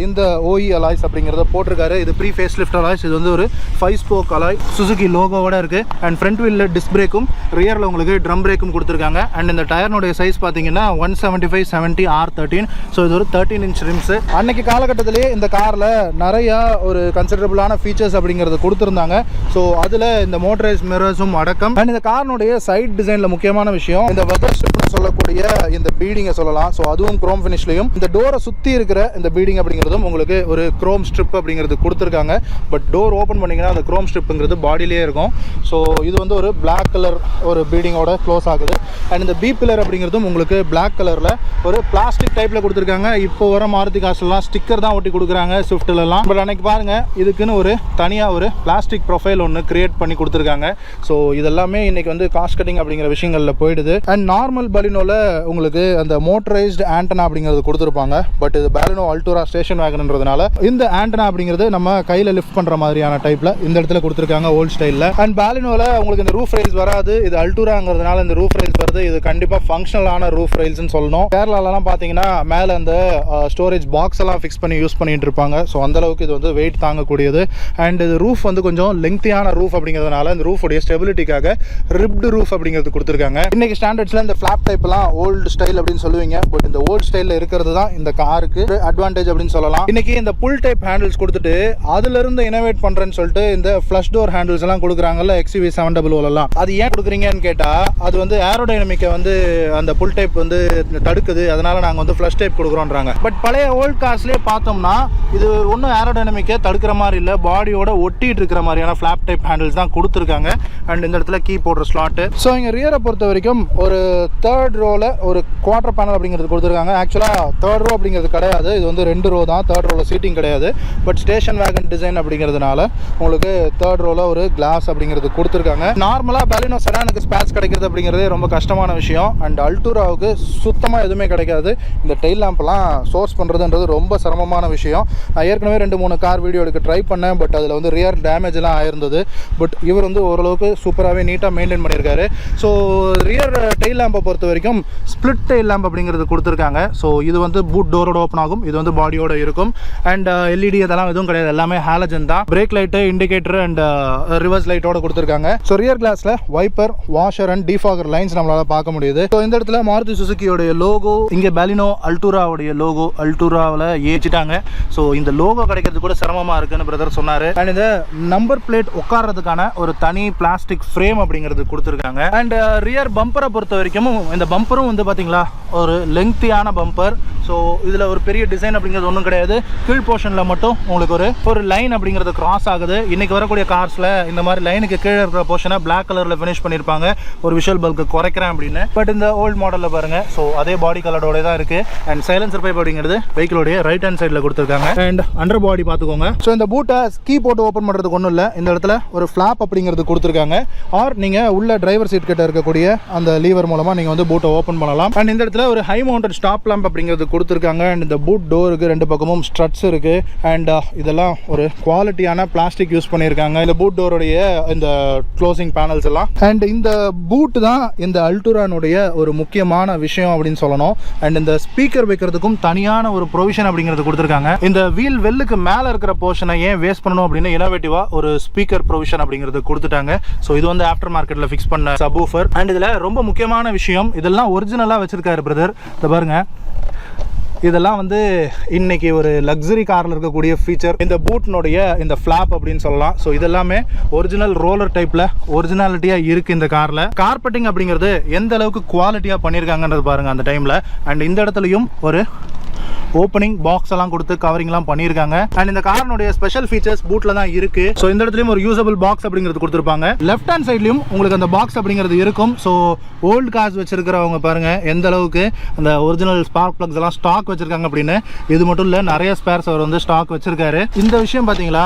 இந்த ஓஇ அலாய்ஸ் அப்படிங்கிறத போட்டிருக்காரு. இது ப்ரீ ஃபேஸ் லிஃப்ட் அலாய்ஸ். இது வந்து ஒரு 5 ஸ்போக் அலாய் சுசுகி லோகோவோட இருக்குது. அண்ட் ஃப்ரண்ட் வீலில் டிஸ்க் பிரேக்கும் ரியரில் உங்களுக்கு ட்ரம் பிரேக்கும் கொடுத்துருக்காங்க. அண்ட் இந்த டயர்னுடைய சைஸ் பார்த்தீங்கன்னா 175/70 R13. ஸோ இது ஒரு 13 இன்ச் ரிம்ஸு. அன்னைக்கு காலகட்டத்திலேயே இந்த காரில் நிறையா ஒரு கன்சிடரபிளான ஃபீச்சர்ஸ் அப்படிங்கிறது கொடுத்துருந்தாங்க. ஸோ அதில் இந்த மோட்டரைஸ் மிரர்ஸும் அடக்கம். அண்ட் இந்த காரினுடைய சைட் டிசைனில் முக்கியமான விஷயம் இந்த வெதர் ஸ்ட்ரிப்னு சொல்லக்கூடிய இந்த பீடிங்கை சொல்லலாம். ஸோ அதுவும் குரோம் ஃபினிஷ்லையும் இந்த டோரை சுற்றி இருக்கிற இந்த பீடிங் அப்படிங்கிறதும் உங்களுக்கு ஒரு குரோம் ஸ்ட்ரிப் அப்படிங்கிறது கொடுத்துருக்காங்க. பட் டோர் ஓப்பன் பண்ணிங்கன்னா அந்த குரோம் ஸ்ட்ரிப்புங்கிறது பாடியிலே இருக்கும். ஸோ இது வந்து ஒரு பிளாக் கலர் ஒரு பீடிங்கோட க்ளோஸ் ஆகுது. அண்ட் இந்த பி பில்லர் அப்படிங்கிறதும் உங்களுக்கு பிளாக் கலரில் ஒரு பிளாஸ்டிக் டைப்பில் கொடுத்துருக்காங்க. இப்போ வர மாருதி கார்ஸ்லாம் ஸ்டிக்கர் தான் ஒட்டி கொடுக்குறாங்க ஸ்விஃப்ட்லலாம். பட் அன்னைக்கு பாருங்கள் இதுக்குன்னு ஒரு தனியாக ஒரு பிளாஸ்டிக் ப்ரொஃபைல் ஒன்று கிரியேட் பண்ணி கொடுத்துருக்காங்க. ஸோ இதெல்லாமே இன்றைக்கி வந்து காஸ்ட் கட்டிங் அப்படிங்கிற விஷயங்களில் போயிடுது. அண்ட் நார்மல் பாலினோவில் உங்களுக்கு அந்த மோட்டரைஸ்டு ஆண்டனா அப்படிங்கிறது கொடுத்துருப்பாங்க. பட் இது பாலினோ அல்டூரா ஸ்டேஷன் வேகன்ன்றதுனால இந்த ஆண்டனா அப்படிங்கிறது நம்ம கையில் லிஃப்ட் பண்ணுற மாதிரியான டைப்பில் இந்த இடத்துல கொடுத்துருக்காங்க ஓல்ட் ஸ்டைலில். அண்ட் பாலினோவில் உங்களுக்கு இந்த ரூஃப் ரைல்ஸ் வராது. இது அல்டூராங்கிறதுனால இந்த ரூஃப் ரைல்ஸ் வருது. இது கண்டிப்பாக ஃபங்க்ஷனலான ரூஃப் ரைல்ஸ்னு சொல்லணும். கேரளாலலாம் பார்த்தீங்கன்னா மேலே அந்த ஸ்டோரேஜ் பாக்ஸ் எல்லாம் ஃபிக்ஸ் பண்ணி யூஸ் பண்ணிட்டு இருப்பாங்க. ஸோ அந்தளவுக்கு இது வந்து வெயிட் தாங்கக்கூடியது. அண்ட் இது ரூஃப் வந்து கொஞ்சம் லெங்க்தியான ரூஃப் அப்படிங்கிறதுனால இந்த ரூஃபுடைய ஸ்டெபிலிட்டிக்காக ரிப்டு ரூஃப் அப்படிங்கிறது கொடுத்துருக்காங்க. இன்னைக்கு ஸ்டாண்டர்ட்ஸில் இந்த ஃபிளாப் டைப்லாம் ஓல்டு ஸ்டைல் அப்படின்னு சொல்லுவீங்க. பட் இந்த ஓல்டு ஸ்டைலில் இருக்கிறது தான் இந்த காருக்கு அட்வான்டேஜ் அப்படின்னு சொல்லலாம். இன்னைக்கு இந்த புல் டைப் ஹேண்டில்ஸ் கொடுத்துட்டு அதுல இருந்து இனோவேட் பண்றேன்னு சொல்லிட்டு இந்த ஃப்ளஷ் டோர் ஹேண்டில்ஸ் எல்லாம் கொடுக்குறாங்கல்ல XUV 700 எல்லாம். அது ஏன் கொடுக்குறீங்கன்னு கேட்டா அது வந்து ஏரோடைனமிக்கை வந்து அந்த புல் டைப் வந்து தடுக்குது. அதனால நாங்கள் வந்து ஃப்ளஷ் டைப் கொடுக்குறோன்றாங்க. பட் பழைய ஓல்ட் கார்ஸ்லேயே பார்த்தோம்னா இது ஒன்றும் ஏரோடைனமிக்கை தடுக்கிற மாதிரி இல்லை. பாடியோட ஒட்டிட்டு இருக்கிற மாதிரியான ஃபிளாப் டைப் ஹேண்டில்ஸ் தான் கொடுத்துருக்காங்க. அண்ட் இந்த இடத்துல கீ போடுற ஸ்லாட்டு. ஸோ இங்கே ரியரை பொறுத்த வரைக்கும் ஒரு தேர்ட் ரோவில் ஒரு குவார்டர் பேனல் அப்படிங்கிறது கொடுத்துருக்காங்க. ஆக்சுவலாக தேர்ட் ரோ அப்படிங்கிறது கிடையாது. இது வந்து 2 ரோ தான். தேர்ட் ரோவில் சீட்டிங் கிடையாது. பட் ஸ்டேஷன் வேகன் டிசைன் அப்படிங்கிறதுனால உங்களுக்கு தேர்ட் ரோவில் ஒரு கிளாஸ் அப்படிங்கிறது கொடுத்துருக்காங்க. நார்மலாக பாலினோ செடானுக்கு ஸ்பேர்ஸ் கிடைக்கிறது அப்படிங்கிறதே ரொம்ப கஷ்டமான விஷயம். அண்ட் அல்டூராவுக்கு சுத்தமாக எதுவுமே கிடைக்காது. இந்த டெயில் லேம்ப்லாம் சோர்ஸ் பண்ணுறதுன்றது ரொம்ப சிரமமான விஷயம். நான் ஏற்கனவே 2-3 கார் வீடியோ எடுக்க ட்ரை பண்ணேன். பட் அதில் வந்து ரியர் டேமேஜ் எல்லாம் ஆயிருந்தது. பட் இவர் வந்து ஓரளவுக்கு சூப்பராகவே நீட்டாக மெயின்டைன் பண்ணியிருக்காரு. ஸோ ரியர் டெயில் லேம்பை பொறுத்த வரைக்கும் ஸ்பிளிட் டெயில் லேம்ப் அப்படிங்கிறது கொடுத்துருக்காங்க. ஸோ இது வந்து பூட் டோரோட ஓப்பன் ஆகும். இது வந்து பாடியோட இருக்கும். அண்ட் LED அதெல்லாம் எதுவும் கிடையாது. எல்லாமே ஹாலஜன் தான். Brake light, indicator and reverse லைட்டோட கொடுத்துருக்காங்க. ஸோ ரியர் கிளாஸ்ல wiper, washer and defogger lines நம்மளால பார்க்க முடியுது. ஸோ இந்த இடத்துல மாருதி சுசுகியோடைய லோகோ, இங்கே பாலினோ அல்டூராவுடைய லோகோ அல்டூராவில் ஏற்றிட்டாங்க. ஸோ இந்த லோகோ கிடைக்கிறது கூட சிரமமாக இருக்குன்னு பிரதர் சொன்னார். அண்ட் இந்த நம்பர் பிளேட் உட்கார்றதுக்கான ஒரு தனி பிளாஸ்டிக் ஃப்ரேம் அப்படிங்கிறது கொடுத்துருக்காங்க. அண்ட் ரியர் பம்பரை பொறுத்த வரைக்கும் இந்த பம்பரும் வந்து பார்த்தீங்களா ஒரு லெங்க்தியான பம்பர். ஸோ இதில் ஒரு பெரிய டிசைன் அப்படிங்கிறது ஒன்றும் கிடையாது. கீழ் போர்ஷனில் மட்டும் உங்களுக்கு ஒரு லைன் அப்படிங்கிறது கிராஸ் ஆகுது. இன்றைக்கி வரக்கூடிய கார்ஸில் இந்த மாதிரி லைனுக்கு கீழே இருக்கிற போர்ஷனை பிளாக் கலரில் ஃபினிஷ் பண்ணியிருப்பாங்க ஒரு விஷுவல் பல்க்கு குறைக்கிறேன் அப்படின்னு. பட் இந்த ஓல்டு மாடலில் பாருங்கள். ஸோ அதே பாடி கலரோட தான் இருக்குது. அண்ட் சைலன்சர் பைப் அப்படிங்கிறது வெஹிக்கிளோடைய ரைட் ஹேண்ட் சைடில் கொடுத்துருக்காங்க. அண்ட் அண்டர் பாடி பார்த்துக்கோங்க. ஸோ இந்த பூட்டை கீ போட்டு ஓப்பன் பண்ணுறதுக்கு ஒன்றும் இல்லை. இந்த இடத்துல ஒரு ஃப்ளாப் அப்படிங்கிறது கொடுத்துருக்காங்க. ஆர் நீங்கள் உள்ள டிரைவர் சீட் கிட்ட இருக்கக்கூடிய அந்த லீவர் மூலமாக நீங்கள் வந்து பூட்டை ஓப்பன் பண்ணலாம். அண்ட் இந்த இடத்துல ஒரு ஹை மவுண்டட் ஸ்டாப் லேம்ப் அப்படிங்கிறது கொடுத்துருக்காங்க. அண்ட் இந்த பூட் டோருக்கு 2 பக்கமும் ஸ்ட்ரட்ஸ் இருக்கு. அண்ட் இதெல்லாம் ஒரு குவாலிட்டியான பிளாஸ்டிக் யூஸ் பண்ணியிருக்காங்க இந்த பூட் டோருடைய இந்த க்ளோசிங் பேனல்ஸ் எல்லாம். அண்ட் இந்த பூட் தான் இந்த அல்டூரானுடைய ஒரு முக்கியமான விஷயம் அப்படின்னு சொல்லணும். அண்ட் இந்த ஸ்பீக்கர் வைக்கிறதுக்கும் தனியான ஒரு ப்ரொவிஷன் அப்படிங்கிறது கொடுத்துருக்காங்க. இந்த வீல் வெல்லுக்கு மேலே இருக்கிற போர்ஷனை ஏன் வேஸ்ட் பண்ணணும் அப்படின்னு இனோவேட்டிவாக ஒரு ஸ்பீக்கர் ப்ரொவிஷன் அப்படிங்கிறது கொடுத்துட்டாங்க. ஸோ இது வந்து ஆஃப்டர் மார்க்கெட்டில் ஃபிக்ஸ் பண்ண சப்வூஃபர். அண்ட் இதில் ரொம்ப முக்கியமான விஷயம், இதெல்லாம் ஒரிஜினலாக வச்சுருக்காரு பிரதர். இதை பாருங்கள், இதெல்லாம் வந்து இன்னைக்கு ஒரு லக்ஸரி காரில் இருக்கக்கூடிய ஃபீச்சர். இந்த பூட்னுடைய இந்த ஃப்ளாப் அப்படின்னு சொல்லலாம். ஸோ இதெல்லாமே ஒரிஜினல் ரோலர் டைப்பில் ஒரிஜினாலிட்டியாக இருக்குது இந்த காரில். கார்பெட்டிங் அப்படிங்கிறது எந்த அளவுக்கு குவாலிட்டியாக பண்ணியிருக்காங்கன்றது பாருங்கள் அந்த டைமில். அண்ட் இந்த இடத்துலையும் ஒரு ஓப்பனிங் பாக்ஸ் எல்லாம் கொடுத்து கவரிங்லாம் பண்ணியிருக்காங்க. அண்ட் இந்த காரினுடைய ஸ்பெஷல் ஃபீச்சர்ஸ் பூட்டில் தான் இருக்குது. ஸோ இந்த இடத்துலையும் ஒரு யூசபிள் பாக்ஸ் அப்படிங்கிறது கொடுத்துருப்பாங்க. லெஃப்ட் ஹேண்ட் சைட்லையும் உங்களுக்கு அந்த பாக்ஸ் அப்படிங்கிறது இருக்கும். ஸோ ஓல்டு கார்ஸ் வச்சிருக்கிறவங்க பாருங்கள் எந்த அளவுக்கு அந்த ஒரிஜினல் ஸ்பார்க் ப்ளக்ஸ் எல்லாம் ஸ்டாக் வச்சிருக்காங்க அப்படின்னு. இது மட்டும் இல்லை, நிறைய ஸ்பேர்ஸ் அவர் வந்து ஸ்டாக் வச்சிருக்காரு. இந்த விஷயம் பார்த்தீங்களா,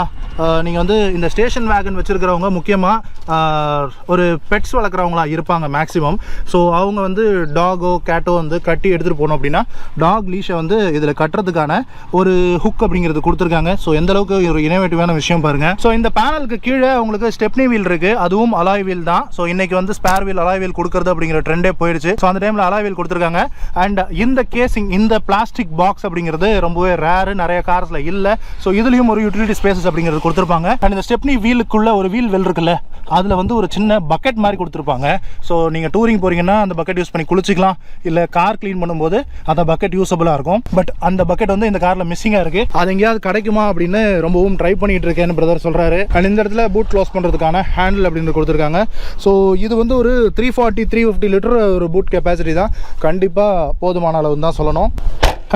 நீங்கள் வந்து இந்த ஸ்டேஷன் வேகன் வச்சிருக்கிறவங்க முக்கியமாக ஒரு பெட்ஸ் வளர்க்குறவங்களா இருப்பாங்க மேக்ஸிமம். ஸோ அவங்க வந்து டாகோ கேட்டோ வந்து கட்டி எடுத்துகிட்டு போகணும் அப்படின்னா டாக் லீஷை வந்து இதில் கட்டுறதுக்கான ஒரு ஹுக் அப்படிங்கிறது கொடுத்துருக்காங்க. ஸோ எந்த அளவுக்கு ஒரு இனோவேட்டிவான விஷயம் பாருங்கள். ஸோ இந்த பேனலுக்கு கீழே உங்களுக்கு ஸ்டெப்னி வீல் இருக்குது, அதுவும் அலாய் வீல் தான். ஸோ இன்னைக்கு வந்து ஸ்பேர் வீல் அலாய் வீல் கொடுக்குறது அப்படிங்கிற ட்ரெண்டே போயிடுச்சு. ஸோ அந்த டைமில் அலாய் வீல் கொடுத்துருக்காங்க. அண்ட் இந்த கேசிங், இந்த பிளாஸ்டிக் பாக்ஸ் அப்படிங்கிறது ரொம்பவே ரேரு, நிறைய கார்ஸில் இல்லை. ஸோ இதுலேயும் ஒரு யூட்டிலிட்டி ஸ்பேசஸ் அப்படிங்கிறது கொடுத்துருப்பாங்க. அண்ட் இந்த ஸ்டெப்னி வீலுக்குள்ள ஒரு வீல் வெல் இருக்குல்ல, அதில் வந்து ஒரு சின்ன பக்கெட் மாதிரி கொடுத்துருப்பாங்க. ஸோ நீங்கள் டூரிங் போகிறீங்கன்னா அந்த பக்கெட் யூஸ் பண்ணி குளிச்சிக்கலாம், இல்லை கார் க்ளீன் பண்ணும்போது அந்த பக்கெட் யூஸபிளாக இருக்கும். பட் அந்த பக்கெட் வந்து இந்த காரில் மிஸ்ஸிங்காக இருக்குது. அது எங்கேயாவது கிடைக்குமா அப்படின்னு ரொம்பவும் ட்ரை பண்ணிட்டு இருக்கேன்னு பிரதர் சொல்கிறாரு. அண்ட் இந்த இடத்துல பூட் க்ளோஸ் பண்ணுறதுக்கான ஹேண்டில் அப்படின்னு கொடுத்துருக்காங்க. ஸோ இது வந்து ஒரு 340-350 லிட்டர் ஒரு பூட் கெப்பாசிட்டி தான். கண்டிப்பாக போதுமான அளவுன்னு தான் சொல்லணும்.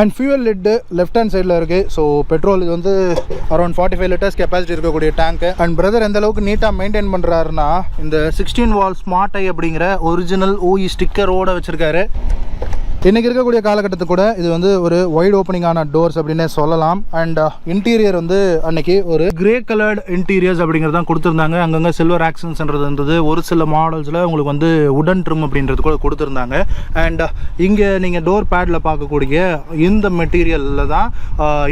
And fuel lid left hand சைடில் இருக்குது. ஸோ பெட்ரோல் இது வந்து அரௌண்ட் 45 லிட்டர்ஸ் கெப்பாசிட்டி இருக்கக்கூடிய டேங்க்கு. அண்ட் பிரதர் எந்த அளவுக்கு நீட்டாக மெயின்டைன் பண்ணுறாருன்னா, இந்த 16 வால் ஸ்மார்ட் ஐ அப்படிங்கிற ஒரிஜினல் ஓஇ ஸ்டிக்கரோடு வச்சுருக்காரு. இன்றைக்கி இருக்கக்கூடிய காலகட்டத்துக்கு கூட இது வந்து ஒரு வைட் ஓப்பனிங்கான டோர்ஸ் அப்படின்னே சொல்லலாம். அண்ட் இன்டீரியர் வந்து அன்னைக்கு ஒரு கிரே கலர்டு இன்டீரியர்ஸ் அப்படிங்கிறது தான் கொடுத்துருந்தாங்க. அங்கங்கே சில்வர் ஆக்சன்ஸ்ன்றது இருந்தது. ஒரு சில மாடல்ஸில் உங்களுக்கு வந்து உடன் ட்ரிம் அப்படின்றது கூட கொடுத்துருந்தாங்க. அண்ட் இங்கே நீங்கள் டோர் பேடில் பார்க்கக்கூடிய இந்த மெட்டீரியலில் தான்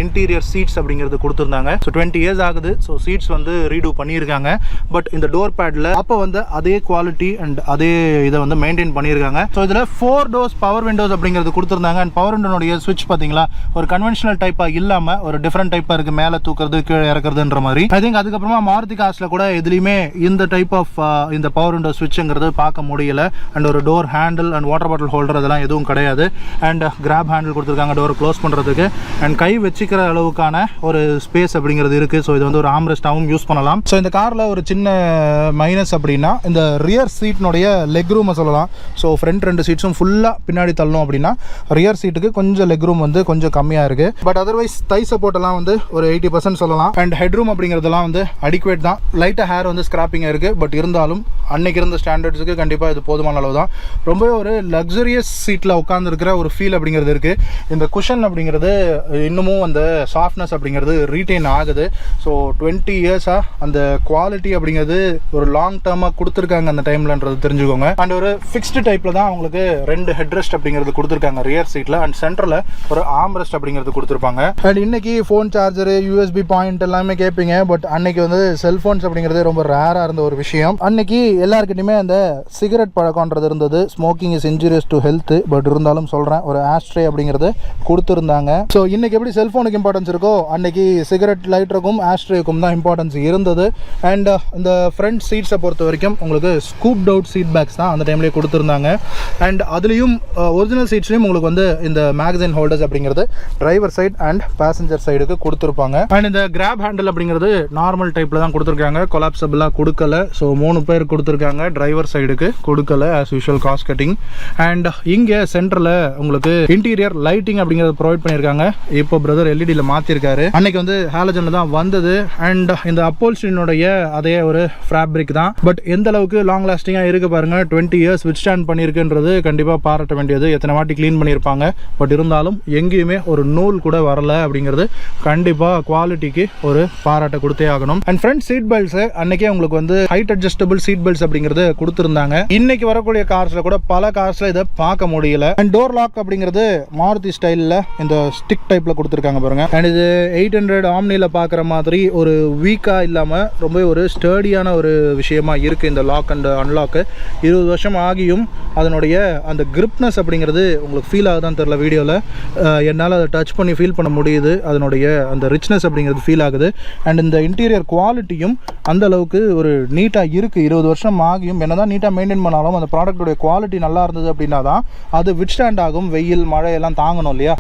இன்டீரியர் சீட்ஸ் அப்படிங்கிறது கொடுத்துருந்தாங்க. ஸோ 20 இயர்ஸ் ஆகுது. ஸோ சீட்ஸ் வந்து ரீடூ பண்ணியிருக்காங்க. பட் இந்த டோர் பேடில் அப்போ வந்து அதே குவாலிட்டி அண்ட் அதே இதை வந்து மெயின்டைன் பண்ணியிருக்காங்க. ஸோ இதில் 4 டோர்ஸ் பவர் விண்டோஸ் அப்படிங்கிறது கொடுத்துருந்தாங்க. அண்ட் பவர் விண்டோனுடைய ஸ்விட்ச் பார்த்தீங்களா, ஒரு கன்வென்ஷனல் டைப்பாக இல்லாமல் ஒரு டிஃப்ரெண்ட் டைப்பாக இருக்குது, மேலே தூக்குறது கீழே இறக்குறதுன்ற மாதிரி. ஐ திங்க் அதுக்கப்புறமா மாருதி கார்ஸில் கூட எதுலையுமே இந்த டைப் ஆஃப் இந்த பவர் விண்டோ ஸ்விட்சுங்கிறது பார்க்க முடியல. அண்ட் ஒரு door handle and water bottle holder அதெல்லாம் எதுவும் கிடையாது. அண்ட் கிராப் ஹேண்டில் கொடுத்துருக்காங்க டோர் க்ளோஸ் பண்ணுறதுக்கு. அண்ட் கை வச்சுக்கிற அளவுக்கான ஒரு ஸ்பேஸ் அப்படிங்கிறது இருக்குது. ஸோ இது வந்து ஒரு ஆம்ரெஸ்டாகவும் யூஸ் பண்ணலாம். ஸோ இந்த காரில் ஒரு சின்ன மைனஸ் அப்படின்னா இந்த ரியர் சீட்னுடைய லெக் ரூமை சொல்லலாம். ஸோ ஃப்ரண்ட் 2 சீட்ஸும் ஃபுல்லாக பின்னாடி தள்ளணும் அப்படின்னா ரியர் சீட்டுக்கு கொஞ்சம் லெக் ரூம் வந்து கொஞ்சம் கம்மியாக இருக்குது. பட் அதர்வைஸ் தை சப்போர்ட் எல்லாம் வந்து ஒரு 80% சொல்லலாம். அண்ட் ஹெட் ரூம் அப்படிங்கிறதுலாம் வந்து அடிக்குவேட் தான். லைட்டாக ஹேர் வந்து ஸ்கிராப்பிங்காக இருக்குது. பட் இருந்தாலும் அன்னைக்கு இருந்த ஸ்டாண்டர்ட்ஸுக்கு கண்டிப்பாக இது போதுமான அளவு தான். ரொம்பவே ஒரு லக்ஸரியஸ் சீட்டில் உட்காந்துருக்கிற ஒரு ஃபீல் அப்படிங்கிறது இருக்குது. இந்த குஷன் அப்படிங்கிறது இன்னமும் அந்த சாஃப்ட்னஸ் அப்படிங்கிறது ரீட்டைன் ஆகுது. ஸோ 20 இயர்ஸாக அந்த குவாலிட்டி அப்படிங்கிறது ஒரு லாங் டேர்மாக கொடுத்துருக்காங்க அந்த டைம்லன்றது தெரிஞ்சுக்கோங்க. அண்ட் ஒரு ஃபிக்ஸ்டு டைப்பில் தான் அவங்களுக்கு 2 ஹெட்ரெஸ்ட் அப்படிங்கிறது கொடுத்துருக்காங்க ரியர் சீட்டில். அண்ட் சென்டரில் ஒரு ஆம்ரெஸ்ட் அப்படிங்கிறது கொடுத்துருப்பாங்க. அண்ட் இன்னைக்கு ஃபோன் சார்ஜரு, யூஎஸ்பி பாயிண்ட் எல்லாமே கேட்பீங்க. பட் அன்னைக்கு வந்து செல்ஃபோன்ஸ் அப்படிங்கிறது ரொம்ப ரேராக இருந்த ஒரு விஷயம். அன்னைக்கு எல்லாருக்கிட்டையுமே அந்த சிகரெட் பழக்கம்ன்றது இருந்தது. Smoking is injurious to health. But இருந்தாலும் சொல்கிறேன், ஒரு ஆஸ்ட்ரே அப்படிங்கிறது கொடுத்துருந்தாங்க. ஸோ இன்னைக்கு எப்படி செல்ஃபோனுக்கு இம்பார்ட்டன்ஸ் இருக்கோ, அன்னைக்கு சிகரெட் லைட்டருக்கும் ஆஸ்ட்ரேக்கும் தான் இம்பார்ட்டன்ஸ் இருந்தது. அண்ட் இந்த ஃப்ரண்ட் சீட்ஸை பொறுத்த வரைக்கும் உங்களுக்கு ஸ்கூப்ட் அவுட் சீட் பேக்ஸ் தான் அந்த டைம்லேயே கொடுத்துருந்தாங்க. அண்ட் அதுலேயும் ஒரிஜினல் சீட்ஸ்லையும் உங்களுக்கு வந்து இந்த மேகசின் ஹோல்டர்ஸ் அப்படிங்கிறது டிரைவர் சைடு அண்ட் பேசஞ்சர் சைடுக்கு கொடுத்துருப்பாங்க. அண்ட் இந்த கிராப் ஹேண்டில் அப்படிங்கிறது நார்மல் டைப்பில் தான் கொடுத்துருக்காங்க, கொலாப்சபிளாக கொடுக்கல. ஸோ 3 பேர் கொடுத்துருக்காங்க, டிரைவர் சைடுக்கு கொடுக்கல, as usual cost cutting. And இங்கே சென்டரில் உங்களுக்கு இன்டீரியர் லைட்டிங் அப்படிங்கிறது ப்ரொவைட் பண்ணியிருக்காங்க. இப்போ பிரதர் எல்இடியில் மாற்றிருக்காரு. அன்னைக்கு வந்து ஹாலஜனில் தான் வந்தது. அண்ட் இந்த அப்போல்ஸ்டினுடைய அதே ஒரு ஃபேப்ரிக் தான். பட் எந்த அளவுக்கு லாங் லாஸ்டிங்காக இருக்குது பாருங்க. 20 இயர்ஸ் வித் ஸ்டாண்ட் பண்ணியிருக்குன்றது கண்டிப்பாக பாராட்ட வேண்டியது. எத்தனை வாட்டி க்ளீன் பண்ணியிருப்பாங்க. பட் இருந்தாலும் எங்கேயுமே ஒரு நூல் கூட வரல அப்படிங்கிறது கண்டிப்பாக குவாலிட்டிக்கு ஒரு பாராட்டை கொடுத்தே ஆகணும். அண்ட் ஃப்ரண்ட் சீட் பெல்ட்ஸ் அன்னைக்கே உங்களுக்கு வந்து ஹைட் அட்ஜஸ்டபிள் சீட் பெல்ட்ஸ் அப்படிங்கிறது கொடுத்துருந்தாங்க. இன்னைக்கு வரக்கூடிய கார்ஸ்ல கூட பல கார்ஸ்ல இதை பார்க்க முடியல. அண்ட் டோர் லாக் அப்படிங்கிறது மாருதி ஸ்டைலில் இந்த ஸ்டிக் டைப்ல கொடுத்துருக்காங்க பாருங்க. அண்ட் இது 800 ஆம்னியில் பார்க்குற மாதிரி ஒரு வீக்காக இல்லாமல் ரொம்ப ஒரு ஸ்டர்டியான ஒரு விஷயமா இருக்கு இந்த லாக் அண்ட் அன்லாக். 20 வருஷம் ஆகியும் அதனுடைய அந்த கிரிப்னஸ் அப்படிங்கிறது அப்படிங்கிறது உங்களுக்கு ஃபீல் ஆகுதான்னு தெரில வீடியோவில். என்னால் அதை டச் பண்ணி ஃபீல் பண்ண முடியுது, அதனுடைய அந்த ரிச்னஸ் அப்படிங்கிறது ஃபீல் ஆகுது. அண்ட் இந்த இன்டீரியர் குவாலிட்டியும் அந்த அளவுக்கு ஒரு நீட்டாக இருக்குது. 20 வருஷம் ஆகியும் என்ன தான் நீட்டாக மெயின்டைன் பண்ணாலும் அந்த ப்ராடக்டோடைய குவாலிட்டி நல்லா இருந்தது அப்படின்னா தான் அது விட்ஸ்டாண்ட் ஆகும். வெயில் மழை எல்லாம் தாங்கணும் இல்லையா.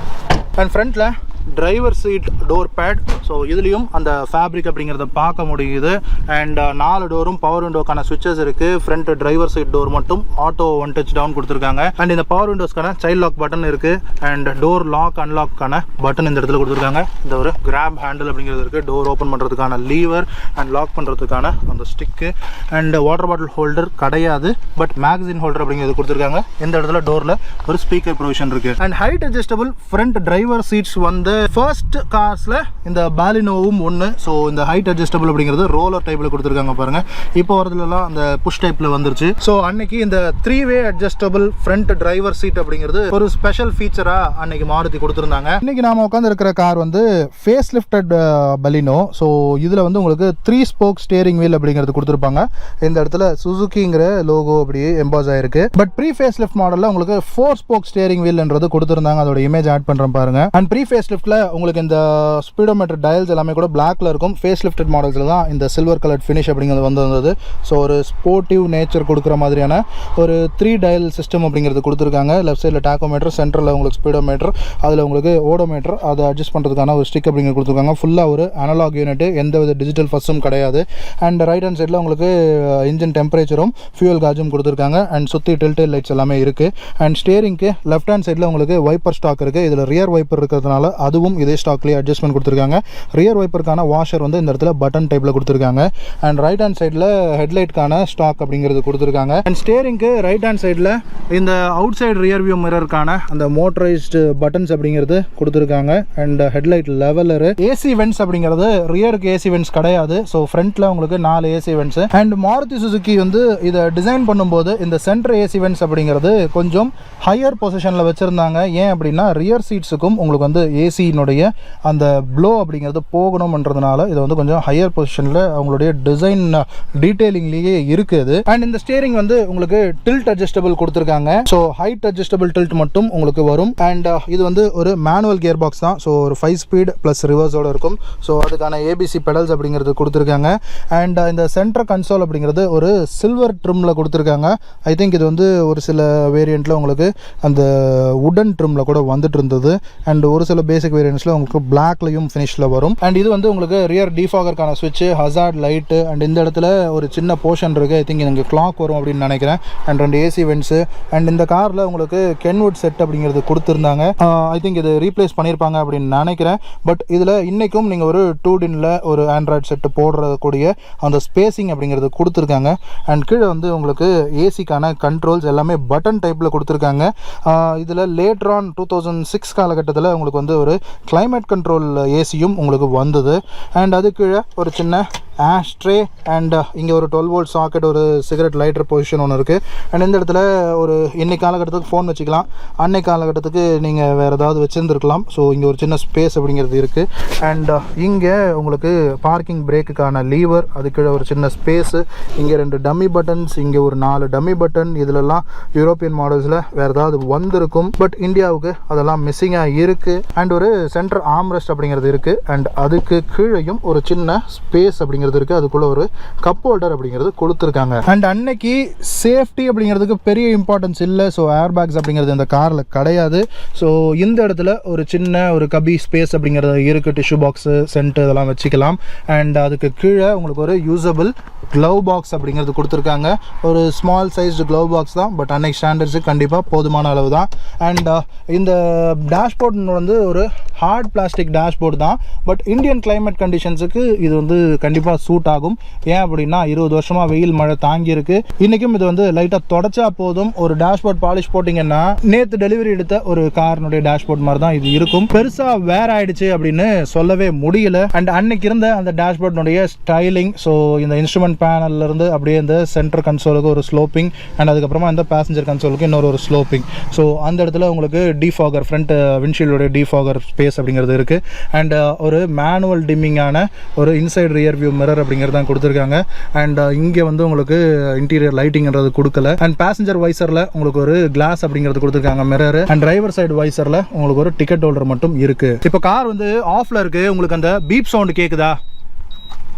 அண்ட் ஃப்ரண்ட்டில் driver seat door pad. So இதுலேயும் அந்த ஃபேப்ரிக் அப்படிங்கிறத பார்க்க முடியுது. அண்ட் 4 டோரும் பவர் விண்டோக்கான சுவிச்சஸ் இருக்குது. ஃப்ரண்ட் டிரைவர் சீட் டோர் மட்டும் ஆட்டோ 1 டச் டவுன் கொடுத்துருக்காங்க. அண்ட் இந்த பவர் விண்டோஸ்க்கான சைல்ட் லாக் பட்டன் இருக்குது. அண்ட் டோர் லாக் அன்லாக்கான பட்டன் இந்த இடத்துல கொடுத்துருக்காங்க. இந்த ஒரு கிராப் ஹேண்டில் அப்படிங்கிறது இருக்குது. டோர் ஓப்பன் பண்ணுறதுக்கான லீவர் அண்ட் லாக் பண்ணுறதுக்கான அந்த stick. And water bottle holder கிடையாது, பட் மேகசின் ஹோல்டர் அப்படிங்கிறது கொடுத்துருக்காங்க. இந்த இடத்துல டோரில் ஒரு ஸ்பீக்கர் ப்ரொவிஷன் இருக்குது. And height adjustable front driver seats வந்து ஃபர்ஸ்ட் கார்ஸில் இந்த பாலினோவும் ஒன்று. ஸோ இந்த ஹைட் அட்ஜஸ்டபிள் அப்படிங்கிறது ரோலர் டைப்பில் கொடுத்துருக்காங்க பாருங்கள். இப்போ வரதுலலாம் அந்த புஷ் டைப்பில் வந்துருச்சு. ஸோ அன்னைக்கு இந்த 3-வே அட்ஜஸ்டபிள் ஃப்ரண்ட் டிரைவர் சீட் அப்படிங்கிறது ஒரு ஸ்பெஷல் ஃபீச்சராக அன்னைக்கு மாருதி கொடுத்துருந்தாங்க. இன்னைக்கு நாம உட்காந்து இருக்கிற கார் வந்து ஃபேஸ் லிஃப்டட் பலினோ. ஸோ இதில் வந்து உங்களுக்கு 3 ஸ்போக் ஸ்டியரிங் வீல் அப்படிங்கிறது கொடுத்துருப்பாங்க. இந்த இடத்துல சுசுகிங்கிற லோகோ அப்படியே எம்பாஸ் ஆயிருக்கு. பட் ப்ரீ ஃபேஸ் லிஃப்ட் மாடலில் உங்களுக்கு 4 ஸ்போக் ஸ்டியரிங் வீல்ன்றது கொடுத்துருந்தாங்க. அதோட இமேஜ் ஆட் பண்ணுறேன் பாருங்க. அண்ட் ப்ரீ ஃபேஸ் லிஃப்ட்ல உங்களுக்கு இந்த ஸ்பீடோமீட்டர் டயல்ஸ் எல்லாமே கூட பிளாக்ல இருக்கும். ஃபேஸ் லிஃப்டட் மாடல்ஸில் தான் இந்த சில்வர் கலர் ஃபினிஷ் அப்படிங்கிறது வந்தது. ஸோ ஒரு ஸ்போர்ட்டிவ் நேச்சர் கொடுக்குற மாதிரியான ஒரு 3 டயல் சிஸ்டம் அப்படிங்கிறது கொடுத்துருக்காங்க. லெஃப்ட் சைடில் டாக்கோமீட்டர், சென்டரில் உங்களுக்கு ஸ்பீடோமீட்டர், அதில் உங்களுக்கு ஓடோமீட்டர், அதை அட்ஜஸ்ட் பண்ணுறதுக்கான ஒரு ஸ்டிக் அப்படிங்கிறது கொடுத்துருக்காங்க. ஃபுல்லாக ஒரு அனலாக் யூனிட், எந்த வித டிஜிட்டல் ஃபஸ்ஸும் கிடையாது. அண்ட் ரைட் ஹேண்ட் சைடில் உங்களுக்கு இன்ஜின் டெம்பரேச்சரும் ஃபியூல் காஜும் கொடுத்துருக்காங்க. அண்ட் சுற்றி டில்டேல் லைட்ஸ் எல்லாமே இருக்குது. அண்ட் ஸ்டேரிங்க்கு லெஃப்ட் ஹேண்ட் சைடில் உங்களுக்கு வைப்பர் ஸ்டாக் இருக்குது. இதில் ரியர் வைப்பர் இருக்கிறதுனால அதுவும் இதே ஸ்டாக்லேயே அட்ஜஸ்ட்மெண்ட் கொடுத்துருக்காங்க. ரியர் வைப்பருக்கான வாஷர் வந்து இந்த இடத்துல பட்டன் டைப்பில் கொடுத்துருக்காங்க. அண்ட் ரைட் ஹேண்ட் சைடில் ஹெட்லைட்கான ஸ்டாக் அப்படிங்கிறது கொடுத்துருக்காங்க. அண்ட் ஸ்டேரிங்க்கு ரைட் ஹேண்ட் சைடில் இந்த அவுட் சைடு ரியர் வியூ மிரருக்கான அந்த மோட்டரைஸ்டு பட்டன்ஸ் அப்படிங்கிறது கொடுத்துருக்காங்க. அண்ட் ஹெட்லைட் லெவலரு, ஏசி வென்ட்ஸ் அப்படிங்கிறது ரியருக்கு ஏசி வென்ட்ஸ் கிடையாது. ஸோ ஃப்ரண்ட்டில் உங்களுக்கு 4 AC vents. And Maruti Suzuki வந்து இதை டிசைன் பண்ணும்போது இந்த சென்டர் ஏசி வென்ட்ஸ் அப்படிங்கிறது கொஞ்சம் ஹையர் பொசிஷனில் வச்சுருந்தாங்க. ஏன் அப்படின்னா ரியர் சீட்ஸுக்கும் உங்களுக்கு வந்து ஏசியினுடைய அந்த ப்ளோ அப்படிங்கிறது போகணும்ன்றதுனால இதை வந்து கொஞ்சம் ஹையர் பொசிஷனில் அவங்களுடைய டிசைன் டீட்டெயிலிங்லேயே இருக்குது. அண்ட் இந்த ஸ்டியரிங் வந்து உங்களுக்கு டில்ட் அட்ஜஸ்டபிள் கொடுத்துருக்காங்க. ஸோ ஹைட் அட்ஜஸ்டபிள் டில்ட் மட்டும் உங்களுக்கு வரும். அண்ட் இது வந்து ஒரு மேனுவல் கியர் பாக்ஸ் தான். ஸோ ஒரு 5 ஸ்பீட் ப்ளஸ் ரிவர்ஸோட இருக்கும். ஸோ அதுக்கான ஏபிசி பெடல்ஸ் அப்படிங்கிறது கொடுத்துருக்காங்க. அண்ட் இந்த சென்டர் கன்சோல் அப்படிங்கிறது ஒரு சில்வர் ட்ரிம்மில் கொடுத்துருக்காங்க. ஐ திங்க் இது வந்து ஒரு சில வேரியண்ட்டில் உங்களுக்கு அந்த உடன் ட்ரிம்மில் கூட வந்துட்டு இருந்தது. அண்ட் ஒரு சில பேசிக் வேரியன்ட்ஸில் உங்களுக்கு பிளாக்லையும் ஃபினிஷில் வரும். அண்ட் இது வந்து உங்களுக்கு ரியர் டிஃபாகருக்கான ஸ்விட்ச், ஹசார்ட் லைட்டு. அண்ட் இந்த இடத்துல ஒரு சின்ன போர்ஷன் இருக்குது. ஐ திங்க் இங்கே கிளாக் வரும் அப்படின்னு நினைக்கிறேன். And 2 AC vents. அண்ட் இந்த காரில் உங்களுக்கு கென்வுட் செட் அப்படிங்கிறது கொடுத்துருந்தாங்க. ஐ திங்க் இது ரீப்ளேஸ் பண்ணியிருப்பாங்க அப்படின்னு நினைக்கிறேன். பட் இதில் இன்றைக்கும் நீங்கள் ஒரு 2DIN ஒரு ஆண்ட்ராய்டு செட்டு போடுறக்கூடிய அந்த ஸ்பேசிங் அப்படிங்கிறது கொடுத்துருக்காங்க. அண்ட் கீழே வந்து உங்களுக்கு ஏசிக்கான கண்ட்ரோல்ஸ் எல்லாமே பட்டன் டைப்பில் கொடுத்துருக்காங்க. இதில் லேட்டரான் 2006 காலகட்டத்தில் உங்களுக்கு வந்து ஒரு கிளைமேட் கண்ட்ரோல் ஏசியும் உங்களுக்கு வந்தது. அண்ட் அது கீழே ஒரு சின்ன ஆஷ்ட்ரே அண்ட் இங்கே ஒரு 12 வோல்ட் சாக்கெட், ஒரு சிகரெட் லைட்டர் பொசிஷன் ஒன்று இருக்குது. அண்ட் இந்த இடத்துல ஒரு இன்னைக்கு காலகட்டத்துக்கு ஃபோன் வச்சுக்கலாம், அன்னைக்கு காலகட்டத்துக்கு நீங்கள் வேறு ஏதாவது வச்சுருந்துருக்கலாம். ஸோ இங்கே ஒரு சின்ன ஸ்பேஸ் அப்படிங்கிறது இருக்குது. அண்ட் இங்கே உங்களுக்கு பார்க்கிங் பிரேக்குக்கான லீவர், அது கீழே ஒரு சின்ன ஸ்பேஸு, இங்கே 2 டம்மி பட்டன்ஸ், இங்கே ஒரு 4 டம்மி பட்டன். இதிலெல்லாம் யூரோப்பியன் மாடல்ஸில் வேறு ஏதாவது வந்திருக்கும், பட் இந்தியாவுக்கு அதெல்லாம் மிஸ்ஸிங்காக இருக்குது. அண்ட் ஒரு சென்டர் ஆம்ரெஸ்ட் அப்படிங்கிறது இருக்குது. அண்ட் அதுக்கு கீழேயும் ஒரு சின்ன ஸ்பேஸ் அப்படிங்கிறது இருக்குது. அதுக்குள்ள ஒரு கப் ஹோல்டர் அப்படிங்கிறது கொடுத்துருக்காங்க. அண்ட் அன்னைக்கு சேஃப்டி அப்படிங்கிறதுக்கு பெரிய இம்பார்ட்டன்ஸ் இல்லை. ஸோ ஏர் பேக்ஸ் அப்படிங்கிறது இந்த காரில் கிடையாது. ஸோ இந்த இடத்துல ஒரு சின்ன ஒரு கபி ஸ்பேஸ் அப்படிங்கிறது இருக்குது. டிஷ்யூ பாக்ஸு, சென்ட் இதெல்லாம் வச்சுக்கலாம். அண்ட் அதுக்கு கீழே உங்களுக்கு ஒரு யூசபிள் க்ளவ் பாக்ஸ் அப்படிங்கிறது கொடுத்துருக்காங்க. ஒரு ஸ்மால் சைஸ்டு க்ளவ் பாக்ஸ் தான், பட் அன்னைக்கு ஸ்டாண்டர்ட்ஸுக்கு கண்டிப்பாக போதுமான அளவு தான். அண்ட் இந்த டேஷ்போர்ட் வந்து ஒரு ஹார்ட் பிளாஸ்டிக் டேஷ்போர்ட் தான், பட் இந்தியன் கிளைமேட் கண்டிஷன்ஸுக்கு இது வந்து கண்டிப்பாக சூட் ஆகும். ஏன் அப்படின்னா 20 வருஷமாக வெயில் மழை தாங்கியிருக்கு. இன்றைக்கும் இது வந்து லைட்டாக தொடச்சா போதும். ஒரு டேஷ்போர்ட் பாலிஷ் போட்டிங்கன்னா நேற்று டெலிவரி எடுத்த ஒரு காரினுடைய டேஷ்போர்ட் மாதிரி தான் இது இருக்கும். பெருசாக வேர் ஆயிடுச்சு அப்படின்னு சொல்லவே முடியல. அண்ட் அன்னைக்கு இருந்த அந்த டேஷ்போர்ட்னுடைய ஸ்டைலிங், ஸோ இந்த இன்ஸ்ட்ருமெண்ட் பேனல்லேருந்து அப்படியே இந்த சென்டர் கன்சோலுக்கு ஒரு ஸ்லோப்பிங், அண்ட் அதுக்கப்புறமா இந்த பேசஞ்சர் கன்சோலுக்கு இன்னொரு ஒரு ஸ்லோப்பிங். ஸோ அந்த இடத்துல உங்களுக்கு டிஃபாகர், ஃப்ரண்ட் விண்ட்ஷீல்டோடைய டிஃபாகர் ஸ்பேஸ் அப்படிங்கிறது இருக்குது. அண்ட் ஒரு மேனுவல் டிம்மிங்கான ஒரு இன்சைட் ரியர் வியூ மிரர் அப்படிங்கிறது தான் கொடுத்துருக்காங்க. அண்ட் இங்கே வந்து உங்களுக்கு இன்டீரியர் லைட்டிங்கிறது கொடுக்கல. அண்ட் பேசஞ்சர் வைசரில் உங்களுக்கு ஒரு கிளாஸ் அப்படிங்கிறது கொடுத்துருக்காங்க மிரர். அண்ட் டிரைவர் சைடு வைசரில் உங்களுக்கு ஒரு டிக்கெட் ஹோல்டர் மட்டும் இருக்குது. இப்போ கார் வந்து ஆஃபில் இருக்குது. உங்களுக்கு அந்த பீப் சவுண்டு கேட்குதா?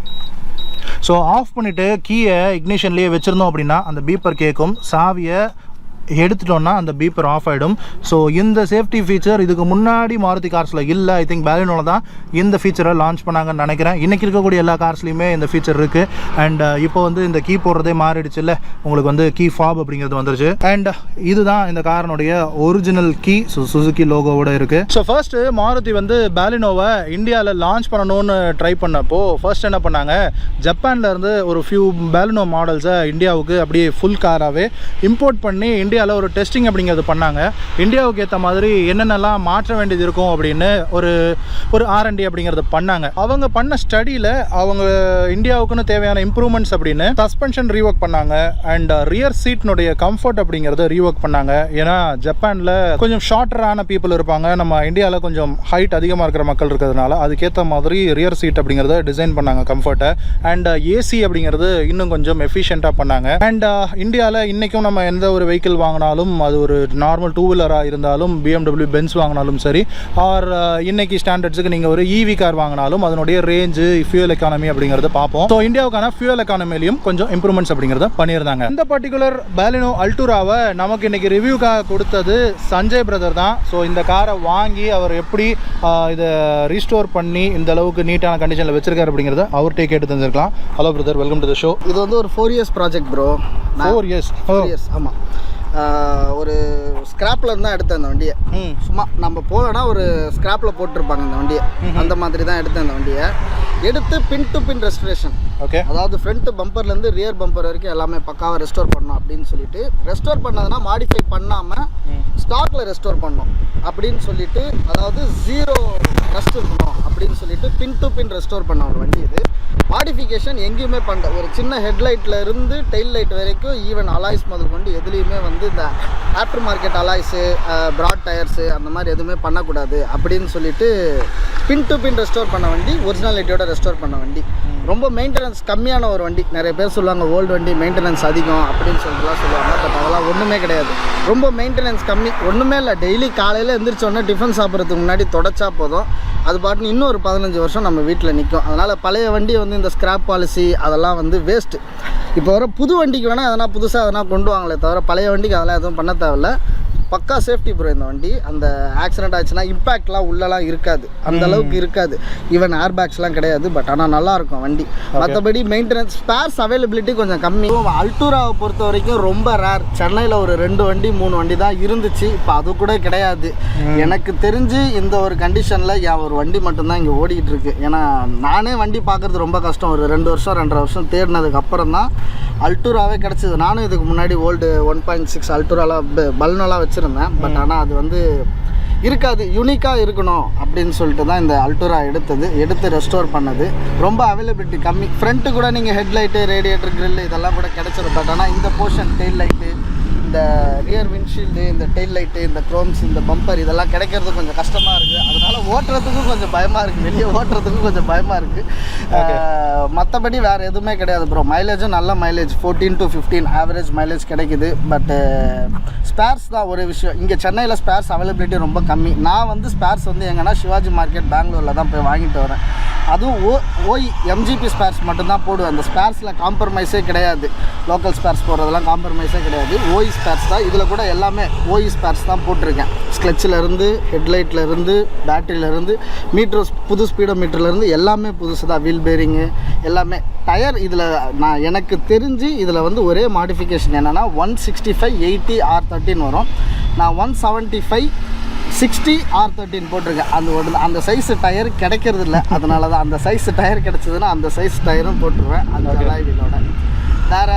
ஸோ ஆஃப் பண்ணிவிட்டு கீயை இக்னிஷன்லேயே வச்சுருந்தோம் அப்படின்னா அந்த பீப்பர் கேட்கும். சாவியை எடுத்துட்டோம்னா அந்த பீப்பர் ஆஃப் ஆகிடும். ஸோ இந்த சேஃப்டி ஃபீச்சர் இதுக்கு முன்னாடி மாருதி கார்ஸில் இல்லை. ஐ திங்க் பேலினோவில் தான் இந்த ஃபீச்சரை லான்ச் பண்ணாங்கன்னு நினைக்கிறேன். இன்றைக்கி இருக்கக்கூடிய எல்லா கார்ஸ்லையுமே இந்த ஃபீச்சர் இருக்குது. அண்ட் இப்போ வந்து இந்த கீ போடுறதே மாறிடுச்சு இல்லை, உங்களுக்கு வந்து கீ ஃபாப் அப்படிங்கிறது வந்துருச்சு. அண்ட் இதுதான் இந்த காரனுடைய ஒரிஜினல் கீ. சுசுகி லோகோவோட இருக்குது. ஸோ ஃபர்ஸ்ட்டு மாருதி வந்து பேலினோவை இந்தியாவில் லான்ச் பண்ணணும்னு ட்ரை பண்ணப்போ ஃபர்ஸ்ட் என்ன பண்ணாங்க, ஜப்பானில் இருந்து ஒரு ஃபியூ பேலினோ மாடல்ஸை இந்தியாவுக்கு அப்படியே ஃபுல் காராகவே இம்போர்ட் பண்ணி இந்தியாவில் ஒரு டெஸ்டிங் அப்படிங்கிறது பண்ணாங்க. இந்தியாவுக்கு ஏற்ற மாதிரி என்னென்னலாம் மாற்ற வேண்டியது இருக்கும் அப்படின்னு ஒரு R&D அப்படிங்கிறது பண்ணாங்க. அவங்க பண்ண ஸ்டடியில் அவங்க இந்தியாவுக்குன்னு தேவையான இம்ப்ரூவ்மெண்ட்ஸ் அப்படின்னு சஸ்பென்ஷன் ரீவொர்க் பண்ணாங்க. அண்ட் ரியர் சீட்னுடைய கம்ஃபர்ட் அப்படிங்கிறத ரீவொர்க் பண்ணாங்க. ஏன்னா ஜப்பானில் கொஞ்சம் ஷார்ட்டரான பீப்புள் இருப்பாங்க, நம்ம இந்தியாவில் கொஞ்சம் ஹைட் அதிகமாக இருக்கிற மக்கள் இருக்கிறதுனால அதுக்கேற்ற மாதிரி ரியர் சீட் அப்படிங்கிறத டிசைன் பண்ணாங்க கம்ஃபர்ட்டை. அண்ட் ஏசி அப்படிங்கிறது இன்னும் கொஞ்சம் எஃபிஷியண்ட்டாக பண்ணாங்க. அண்ட் இந்தியாவில் இன்றைக்கும் நம்ம எந்த ஒரு வெஹிக்கிள் வாங்கினாலும் அது ஒரு நார்மல் டூ வீலராக இருந்தாலும் BMW பென்ஸ் வாங்கினாலும் சரி, ஆர் இன்னைக்கு ஸ்டாண்டர்ட்ஸுக்கு நீங்கள் ஒரு EV கார் வாங்கினாலும் அதனுடைய ரேஞ்சு, ஃபியூல் எக்கானமி அப்படிங்கிறத பார்ப்போம். ஸோ இந்தியாவுக்கான ஃபியூல் எக்கானமிலையும் கொஞ்சம் இம்ப்ரூவ்மெண்ட்ஸ் அப்படிங்கிறத பண்ணியிருந்தாங்க. இந்த பர்டிகுலர் பேலினோ அல்டூராவை நமக்கு இன்னைக்கு ரிவ்யூக்காக கொடுத்தது சஞ்சய் பிரதர் தான். ஸோ இந்த காரை வாங்கி அவர் எப்படி இதை ரீஸ்டோர் பண்ணி இந்த அளவுக்கு நீட்டான கண்டிஷனில் வச்சிருக்காரு அப்படிங்கிறத அவர்கிட்ட கேட்டு தெரிஞ்சிருக்கலாம். Hello brother, welcome to the show. இது வந்து ஒரு 4 இயர்ஸ் ப்ராஜெக்ட் ப்ரோ. 4 இயர்ஸ்? ஆமாம். ஒரு ஸ்கிராப்பில் இருந்தால் எடுத்தேன் இந்த வண்டியை. சும்மா நம்ம போவேன்னா ஒரு ஸ்கிராப்பில் போட்டிருப்பாங்க இந்த வண்டியை, அந்த மாதிரி தான் எடுத்தேன் இந்த வண்டியை. எடுத்து been to bin restoration. Okay, அதாவது ஃப்ரண்ட் பம்பர்லேருந்து ரியர் பம்பர் வரைக்கும் எல்லாமே பக்காவாக ரெஸ்டோர் பண்ணணும் அப்படின்னு சொல்லிட்டு, ரெஸ்டோர் பண்ணதுன்னா மாடிஃபை பண்ணாமல் ஸ்டாக்கில் ரெஸ்டோர் பண்ணணும் அப்படின்னு சொல்லிட்டு, அதாவது 0 ரெஸ்ட் இருக்கணும் அப்படின்னு சொல்லிட்டு பின் டு பின் ரெஸ்டோர் பண்ண ஒரு வண்டி இது. மாடிஃபிகேஷன் எங்கேயுமே பண்ண, ஒரு சின்ன ஹெட்லைட்டில் இருந்து டெயில் லைட் வரைக்கும், ஈவன் அலாய்ஸ் முதல் கொண்டு எதுலேயுமே வந்து இந்த after market alloys, broad tyres அந்த மாதிரி எதுவுமே பண்ணக்கூடாது அப்படின்னு சொல்லிட்டு பின் டு பின் ரெஸ்டோர் பண்ண வண்டி, ஒரிஜினாலிட்டியோட ரெஸ்டோர் பண்ண வண்டி. ரொம்ப மெயின்டெனன்ஸ் கம்மியான ஒரு வண்டி. நிறைய பேர் சொல்லுவாங்க ஓல்டு வண்டி மெயின்டெனன்ஸ் அதிகம் அப்படின்னு சொல்லிட்டுலாம் சொல்லுவாங்க. பட் அதெல்லாம் ஒன்றுமே கிடையாது. ரொம்ப மெயின்டெனன்ஸ் கம்மி, ஒன்றுமே இல்லை. டெய்லி காலையில் எந்திரிச்சோடனே டிஃபன் சாப்பிட்றதுக்கு முன்னாடி தொடச்சா போதும், அது பாட்டுன்னு இன்னும் ஒரு 15 வருஷம் நம்ம வீட்டில் நிற்கும். அதனால் பழைய வண்டி வந்து இந்த ஸ்கிராப் பாலிசி அதெல்லாம் வந்து வேஸ்ட்டு. இப்போ வர புது வண்டிக்கு வேணால் எதனா புதுசாக எதனா கொண்டு வாங்களே தவிர பழைய வண்டிக்கு அதெல்லாம் எதுவும் பண்ண தேவையில்ல. பக்கா சேஃப்டி ப்ரோ இந்த வண்டி. அந்த ஆக்சிடென்ட் ஆச்சுன்னா இம்பேக்ட்லாம் உள்ளலாம் இருக்காது, அந்த அளவுக்கு இருக்காது. ஈவன் ஏர் பேக்ஸ்லாம் கிடையாது. பட் ஆனால் நல்லாயிருக்கும் வண்டி. மற்றபடி மெயின்டெனன்ஸ், ஸ்பேர்ஸ் அவைலபிலிட்டி கொஞ்சம் கம்மி. அல்டூராவை பொறுத்த வரைக்கும் ரொம்ப ரேர். சென்னையில் ஒரு 2 வண்டி 3 வண்டி தான் இருந்துச்சு, இப்போ அது கூட கிடையாது. எனக்கு தெரிஞ்சு இந்த ஒரு கண்டிஷனில் என் ஒரு வண்டி மட்டும்தான் இங்கே ஓடிக்கிட்டு இருக்கு. ஏன்னா நானே வண்டி பார்க்குறது ரொம்ப கஷ்டம். ஒரு 2 வருஷம் 2.5 வருஷம் தேடினதுக்கு அப்புறம் தான் அல்டூராவே கிடச்சிது. நானும் இதுக்கு முன்னாடி ஓல்டு 1.6 அல்டூராலாம் பல்னோலாம் வச்சுருந்தேன். பட் ஆனால் அது வந்து இருக்காது, யூனிக்காக இருக்கணும் அப்படின்னு சொல்லிட்டு தான் இந்த அல்டூரா எடுத்து ரெஸ்டோர் பண்ணது. ரொம்ப அவைலபிலிட்டி கம்மி. ஃப்ரண்ட்டு கூட நீங்கள் ஹெட்லைட்டு, ரேடியேட்டர், கிரில் இதெல்லாம் கூட கிடச்சிரும். பட் ஆனால் இந்த போர்ஷன், டெயில் லைட்டு, இந்த ரியர் விண்ட்ஷீல்டு, இந்த டெயில் லைட்டு, இந்த க்ரோம்ஸ், இந்த பம்பர் இதெல்லாம் கிடைக்கிறது கொஞ்சம் கஷ்டமாக இருக்குது. அதனால் ஓட்டுறதுக்கும் கொஞ்சம் பயமாக இருக்குது, வெளியே ஓட்டுறதுக்கும் கொஞ்சம் பயமாக இருக்குது. மற்றபடி வேறு எதுவுமே கிடையாது ப்ரோ. மைலேஜும் நல்ல மைலேஜ், 14 to 15 ஆவரேஜ் மைலேஜ் கிடைக்குது. பட்டு ஸ்பேர்ஸ் தான் ஒரு விஷயம். இங்கே சென்னையில் ஸ்பேர்ஸ் அவைலபிலிட்டி ரொம்ப கம்மி. நான் வந்து ஸ்பேர்ஸ் வந்து எங்கன்னா சிவாஜி மார்க்கெட் பெங்களூரில் தான் போய் வாங்கிட்டு வரேன். அதுவும் ஓய் MGP ஸ்பேர்ஸ் மட்டும்தான் போடுவேன். அந்த ஸ்பேர்ஸில் காம்ப்ரமைஸே கிடையாது. லோக்கல் ஸ்பேர்ஸ் போடுறதெல்லாம் காம்ப்ரமைஸே கிடையாது. ஓய் ஸ்பேர்ஸ் தான். இதில் கூட எல்லாமே ஓய் ஸ்பேர்ஸ் தான் போட்டிருக்கேன். ஸ்க்ளட்சிலேருந்து, ஹெட்லைட்லேருந்து, பேட்டரியிலேருந்து, மீட்டர் புது ஸ்பீடோ மீட்டர்லேருந்து எல்லாமே புதுசு தான். வீல் பேரிங்கு எல்லாமே. டயர் இதில் நான் எனக்கு தெரிஞ்சு இதில் வந்து ஒரே மாடிஃபிகேஷன் என்னென்னா 165 80 R13 வரும். நான் 175 60 R13 போட்டிருக்கேன். அந்த சைஸு டயர் கிடைக்கிறது இல்லை. அதனால தான் அந்த சைஸ் டயர் கிடச்சிதுன்னா அந்த சைஸ் டயரும் போட்டுருவேன் அந்த அலாய் வீலோட. வேறு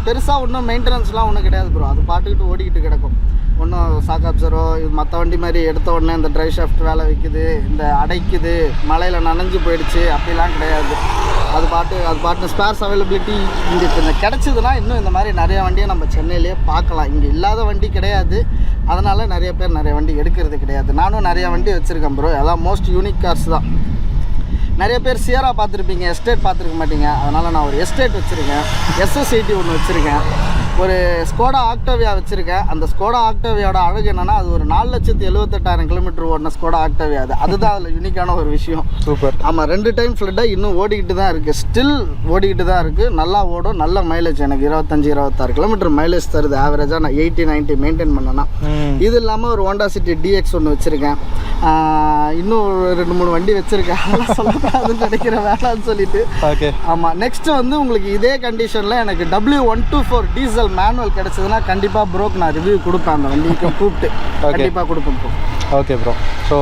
பெருசாக ஒன்றும் மெயின்டெனன்ஸ்லாம் ஒன்றும் கிடையாது ப்ரோ. அது பாட்டுக்கிட்டு ஓடிக்கிட்டு கிடக்கும். ஒன்றும் ஷாக் அப்சரோ இது மற்ற வண்டி மாதிரி எடுத்த உடனே இந்த ட்ரை ஷாஃப்ட் வேலை வைக்குது, இந்த அடைக்குது, மழையில் நனைஞ்சு போயிடுச்சு அப்படிலாம் கிடையாது. அது பாட்டு ஸ்பேர்ஸ் அவைலபிலிட்டி இங்கே கொஞ்சம் கிடச்சிதுன்னா இன்னும் இந்த மாதிரி நிறைய வண்டியை நம்ம சென்னையிலேயே பார்க்கலாம். இங்கே இல்லாத வண்டி கிடையாது. அதனால் நிறைய பேர் நிறைய வண்டி எடுக்கிறது கிடையாது. நானும் நிறைய வண்டி வச்சுருக்கேன் ப்ரோ. எல்லாம் மோஸ்ட் யூனிக் கார்ஸ் தான். நிறைய பேர் சியரா பார்த்துருப்பீங்க, எஸ்டேட் பார்த்துருக்க மாட்டீங்க. அதனால் நான் ஒரு எஸ்டேட் வச்சுருக்கேன், SS80 ஒன்று வச்சுருக்கேன், ஒரு ஸ்கோடா ஆக்டோவியா வச்சுருக்கேன். அந்த ஸ்கோடா ஆக்டோவியோட அழகு என்னென்னா, அது ஒரு 4,78,000 கிலோமீட்டர் ஓடின ஸ்கோடா ஆக்டோவியா. அதுதான் அதில் யூனிக்கான ஒரு விஷயம். சூப்பர். ஆமாம், 2 டைம் ஃப்ளட்டாக இன்னும் ஓடிக்கிட்டு தான் இருக்குது, ஸ்டில் ஓடிக்கிட்டு தான் இருக்குது. நல்லா ஓடும், நல்ல மைலேஜ். எனக்கு 25-26 கிலோமீட்டர் மைலேஜ் தருது ஆவரேஜாக. நான் 80-90 மெயின்டைன் பண்ணேன்னா. இது இல்லாமல் ஒரு ஹோண்டா சிட்டி DX ஒன்று வச்சுருக்கேன். இன்னும் ஒரு 2-3 வண்டி வச்சுருக்கேன், அதெல்லாம் சொல்லக்கூடாதுன்னு நினைக்கிறேன் வேணான்னு சொல்லிட்டு. ஓகே. ஆமாம், நெக்ஸ்ட்டு வந்து உங்களுக்கு இதே கண்டிஷனில் எனக்கு W124 டீசல் மேனுவல் கிடச்சதுன்னா கண்டிப்பாக ப்ரோக்கு நான் ரிவ்யூ கொடுப்பேன். அந்த வண்டிக்கு கூப்பிட்டு கண்டிப்பாக கொடுப்பேன் ப்ரோ. Okay bro. ஸோ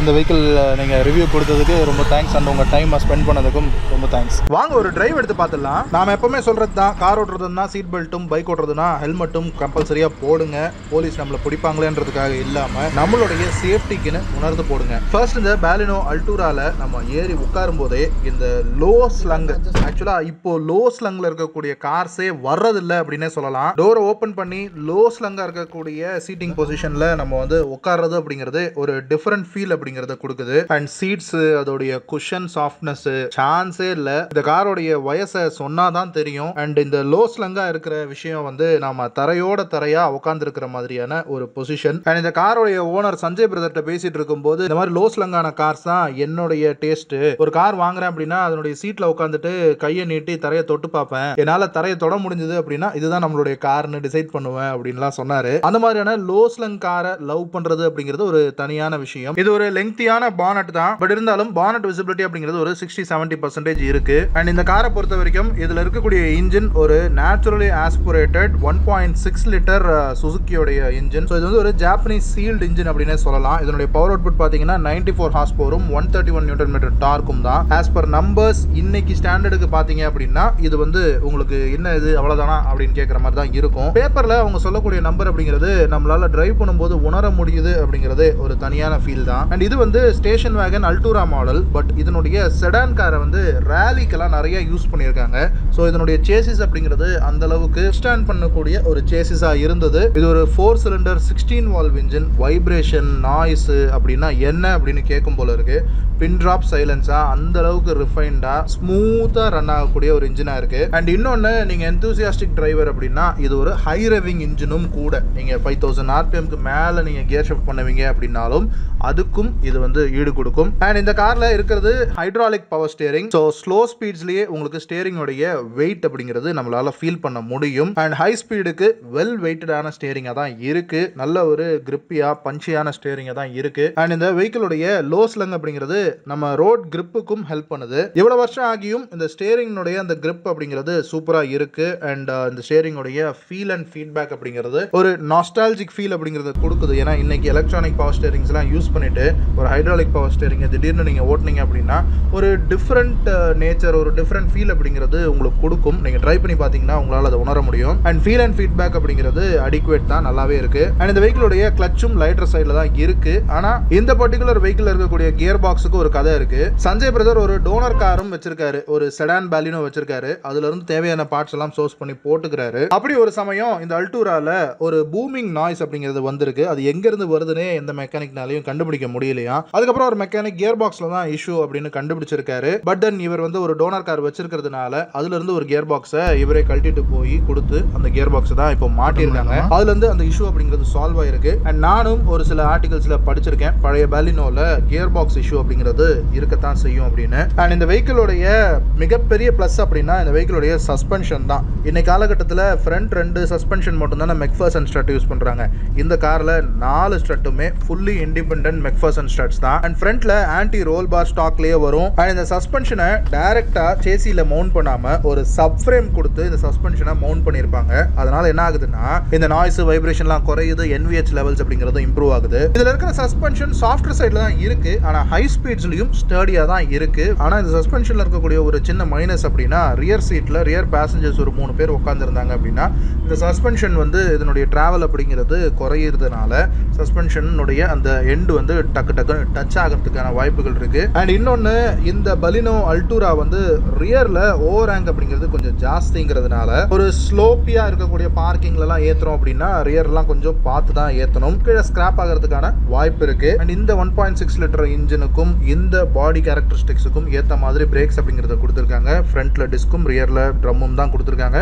இந்த வெஹிக்கிள் நீங்கள் ரிவ்யூ கொடுத்ததுக்கு ரொம்ப தேங்க்ஸ், அண்ட் உங்கள் டைமை ஸ்பெண்ட் பண்ணதுக்கும் ரொம்ப தேங்க்ஸ். வாங்க ஒரு டிரைவ் எடுத்து பார்த்துடலாம். நாம் எப்பவுமே சொல்கிறது தான், கார் ஓட்டுறதுன்னா சீட் பெல்ட்டும், பைக் ஓட்டுறதுனா ஹெல்மெட்டும் கம்பல்சரியாக போடுங்க. போலீஸ் நம்மளை பிடிப்பாங்களேன்றதுக்காக இல்லாமல் நம்மளுடைய சேஃப்டிக்குன்னு உணர்ந்து போடுங்க. ஃபர்ஸ்ட் இந்த பாலினோ அல்டூராவில் நம்ம ஏறி உட்காரும் போதே இந்த லோ ஸ்லங், ஆக்சுவலாக இப்போ லோ ஸ்லங்கில் இருக்கக்கூடிய கார்ஸே வர்றதில்லை அப்படின்னே சொல்லலாம். டோரை ஓப்பன் பண்ணி லோ ஸ்லங்காக இருக்கக்கூடிய சீட்டிங் பொசிஷனில் நம்ம வந்து உட்கார்றது அப்படிங்கிறது ஒரு டிஃபரெண்ட் ஃபீல் அப்படிங்கறத கொடுக்குது. அண்ட் சீட்ஸ், அதோடைய குஷன் சாஃப்ட்னஸ் சான்ஸே இல்ல. இந்த காரோடைய வயசை சொன்னாதான் தெரியும். அண்ட் இந்த லோ ஸ்லங்கா இருக்கிற விஷயம் வந்து நாம தரையோட தரையா உட்கார்ந்து இருக்கிற மாதிரியான ஒரு பொசிஷன். அண்ட் இந்த காரோடைய ஓனர் சஞ்சய் பிரதர்ட்ட பேசிட்டு இருக்கும்போது, இந்த மாதிரி லோ ஸ்லங்கான கார்ஸ் தான் என்னுடைய டேஸ்ட். ஒரு கார் வாங்குறேன் அப்படின்னா அதனுடைய சீட்ல உட்காந்துட்டு கையை நீட்டி தரையை தொட்டு பார்ப்பேன், என்னால தரையை தொட முடிஞ்சது அப்படின்னா இதுதான் நம்மளுடைய கார்னு டிசைட் பண்ணுவேன் அப்படின்லாம் சொன்னாரு. அந்த மாதிரியான லோ ஸ்லங் காரை லவ் பண்றது அப்படிங்கிறது ஒரு தனியான விஷயம். இது ஒரு லெங்க்தியான பானட் தான், பட் இருந்தாலும் பானட் விசிபிலிட்டி அப்படிங்கிறது ஒரு 60-70% இருக்கு. அண்ட் இந்த காரை பொறுத்த வரைக்கும் இதுல இருக்கக்கூடிய இன்ஜின் ஒரு நேச்சுரலி ஆஸ்பிரேட்டட் 1.6 லிட்டர் சுசுகியோடைய இன்ஜின். ஸோ இது வந்து ஒரு ஜாப்பனீஸ் சீல்டு இன்ஜின் அப்படின்னே சொல்லலாம். இதனுடைய பவர் அவுட்புட் பார்த்தீங்கன்னா 94 ஹார்ஸ் பவரும் 131 நியூட்டன் மீட்டர் டார்க்கும் தான். ஆஸ் பர் நம்பர்ஸ் இன்னைக்கு ஸ்டாண்டர்டுக்கு பார்த்தீங்க அப்படின்னா இது வந்து உங்களுக்கு என்ன இது அவ்வளோதானா அப்படின்னு கேட்குற மாதிரி தான் இருக்கும். பேப்பரில் அவங்க சொல்லக்கூடிய நம்பர் அப்படிங்கிறது நம்மளால டிரைவ் பண்ணும்போது உணர முடியுது அப்படிங்கிறது ஒரு தனியான ஃபீல் தான். அண்ட் இது வந்து ஸ்டேஷன் வேகன் அல்டூரா மாடல், பட் இதனுடைய செடான் காரை வந்து ரேலிக்கெல்லாம் நிறைய யூஸ் பண்ணியிருக்காங்க. ஸோ இதனுடைய சேசிஸ் அப்படிங்கிறது அந்த அளவுக்கு ஸ்டாண்ட் பண்ணக்கூடிய ஒரு சேசிஸா இருந்தது. இது ஒரு 4 cylinder 16 valve engine. Vibration, noise அப்படின்னா என்ன அப்படின்னு கேட்கும் போல இருக்கு. பின் டிராப் சைலன்ஸா அந்த அளவுக்கு ரிஃபைண்டா ஸ்மூத்தா ரன் ஆகக்கூடிய ஒரு இன்ஜினா இருக்கு. அண்ட் இன்னொன்னு, நீங்க எந்தூசியாஸ்டிக் டிரைவர் அப்படின்னா இது ஒரு ஹை ரெவிங் இன்ஜினும் கூட. நீங்க 5000 RPMக்கு மேல நீங்க கியர் ஷிஃப்ட் பண்ணுவீங்க அப்படின்னாலும் அதுக்கும் இது வந்து ஈடு கொடுக்கும். அண்ட் இந்த கார்ல இருக்கிறது hydraulic power steering. So slow ஸ்பீட்ஸ்லயே உங்களுக்கு ஸ்டியரிங்கோடைய வெயிட் அப்படிங்கிறது நம்மளால ஃபீல் பண்ண முடியும். அண்ட் ஹை ஸ்பீடுக்கு வெல் வெயிட்டடான ஸ்டியரிங்கா தான் இருக்கு. நல்ல ஒரு கிரிப்பியா பஞ்சியான ஸ்டியரிங்கா தான் இருக்கு. அண்ட் இந்த வெஹிக்கிளுடைய லோ ஸ்லங் அப்படிங்கிறது நம்ம ரோட் கிரிப்புக்கும் ஹெல்ப் பண்ணுது. இவ்வளவு வருஷம் ஆகியும் இந்த ஸ்டியரிங்கோடைய அந்த கிரிப் அப்படிங்கிறது சூப்பரா இருக்கு. அண்ட் இந்த ஸ்டியரிங்கோடைய ஃபீல் அண்ட் ஃபீட்பேக் அப்படிங்கிறது ஒரு நாஸ்டாலஜிக் ஃபீல் அப்படிங்கிறது கொடுக்குது. ஏன்னா இன்னைக்கு எலக்ட்ரானிக் பவர் ஸ்டியரிங்ஸ் எல்லாம் யூஸ் பண்ணிட்டு ஒரு ஹைட்ராலிக் பவர் ஸ்டியரிங் திடீர்னு நீங்க ஓட்டுனீங்க அப்படின்னா ஒரு டிஃப்ரெண்ட் நேச்சர், ஒரு டிஃப்ரெண்ட் ஃபீல் அப்படிங்கிறது உங்களுக்கு கொடுக்கும். நீங்க ட்ரை பண்ணி பாத்தீங்கன்னா உங்களால அதை உணர முடியும். அண்ட் ஃபீல் அண்ட் ஃபீட்பேக் அப்படிங்கிறது அடிக்குவேட் தான், நல்லாவே இருக்கு. அண்ட் இந்த வெஹிக்கிளுடைய கிளச்சும் லைட்டர் சைடுல தான் இருக்கு. ஆனா இந்த பர்டிகுலர் வெஹிக்கிள் இருக்கக்கூடிய கியர் பாக்ஸுக்கு ஒரு கதை இருக்கு. சஞ்சய் பிரதர் ஒரு டோனர் காரும் வச்சிருக்காரு, ஒரு செடான் பாலினோ வச்சிருக்காரு. அதுல இருந்து தேவையான பார்ட்ஸ் எல்லாம் சோர்ஸ் பண்ணி போட்டுக்கிறாரு. அப்படி ஒரு சமயம் இந்த அல்டூரால ஒரு பூமிங் நாய்ஸ் அப்படிங்கிறது வந்திருக்கு. அது எங்க இருந்து வருதுன்னே எந்த மெக்கானிக்னாலையும் கண்டுபிடிக்க முடியலையா. அதுக்கப்புறம் ஒரு மெக்கானிக் கியர் பாக்ஸ்ல தான் இஷ்யூ அப்படின்னு கண்டுபிடிச்சிருக்காரு. பட் தென் இவர் வந்து ஒரு டோனர் கார் வச்சிருக்கிறதுனால அதுல இருந்து ஒரு கியர் பாக்ஸை இவரே கழட்டிட்டு போய் கொடுத்து அந்த கியர் பாக்ஸ் தான் இப்போ மாட்டிருக்காங்க. அதுல இருந்து அந்த இஷ்யூ அப்படிங்கிறது சால்வ் ஆயிருக்கு. அண்ட் நானும் ஒரு சில ஆர்டிகல்ஸ்ல படிச்சிருக்கேன், பழைய பாலினோல கியர் பாக்ஸ் இஷ்யூ அப்படிங்கிறது இருக்கத்தான் செய்யும் அப்படின்னு. அண்ட் இந்த வெஹிக்கிளுடைய மிகப்பெரிய பிளஸ் அப்படின்னா இந்த வெஹிக்கிளுடைய சஸ்பென்ஷன் தான். இன்னைக்கு காலகட்டத்தில் ஃப்ரண்ட் 2 சஸ்பென்ஷன் மட்டும் தான் மெக்ஃபர்சன் ஸ்ட்ரட் யூஸ் பண்றாங்க. இந்த கார்ல 4 ஸ்ட்ரட்டுமே ஃபுல்லி இண்டிபெண்டன்ட் மெக்ஃபர்சன் ஸ்ட்ரட்ஸ் தான். அண்ட் ஃப்ரண்ட்ல ஆன்டி ரோல் பார் ஸ்டாக்லயே வரும். அண்ட் இந்த சஸ்பென்ஷனை டைரக்டா சேசில மவுண்ட் பண்ணாம ஒரு சப் ஃப்ரேம் கொடுத்து இந்த சஸ்பென்ஷனை மவுண்ட் பண்ணிருப்பாங்க. அதனால என்ன ஆகுதுன்னா இந்த நாய்ஸ் வைப்ரேஷன்லாம் குறையுது, NVH லெவல்ஸ் அப்படிங்கிறது இம்ப்ரூவ் ஆகுது. இதுல இருக்கிற சஸ்பென்ஷன் சாஃப்ட்வேர் சைடுல தான் இருக்கு, ஆனா ஹை ஸ்பீட்ஸ்லயும் ஸ்டர்டியா தான் இருக்கு. ஆனா இந்த சஸ்பென்ஷன்ல இருக்கக்கூடிய ஒரு சின்ன மைனஸ் அப்படின்னா ரியர் சீட்ல ரியர் பேசஞ்சர்ஸ் ஒரு 3 பேர் உட்கார்ந்து இருந்தாங்க அப்படின்னா இந்த சஸ்பென்ஷன் வந்து இதனுடைய டிராவல் அப்படிங்கிறது குறையிறதுனால சஸ்பென்ஷனுடைய அந்த எண்டு வந்து டக்கு டக்குன்னு டச் ஆகிறதுக்கான வாய்ப்புகள் இருக்கு. அண்ட் இன்னொன்னு, இந்த பலினோ அல்டூரா வந்து ரியர்ல ஓவர் ஹேங் அப்படிங்கிறது கொஞ்சம் ஜாஸ்திங்கிறதுனால ஒரு ஸ்லோப்பியா இருக்கக்கூடிய பார்க்கிங்ல எல்லாம் ஏத்துறோம் அப்படின்னா ரியர்லாம் கொஞ்சம் பார்த்து தான் ஏத்தணும், கீழே ஸ்கிராப் ஆகிறதுக்கான வாய்ப்பு இருக்கு. அண்ட் இந்த 1.6 லிட்டர் இன்ஜினுக்கும் இந்த பாடி கேரக்டரிஸ்டிக்ஸுக்கும் ஏற்ற மாதிரி பிரேக்ஸ் அப்படிங்கிறத கொடுத்துருக்காங்க. ஃப்ரண்ட்டில் டிஸ்க்கும் ரியரில் ட்ரம்மும் தான் கொடுத்துருக்காங்க.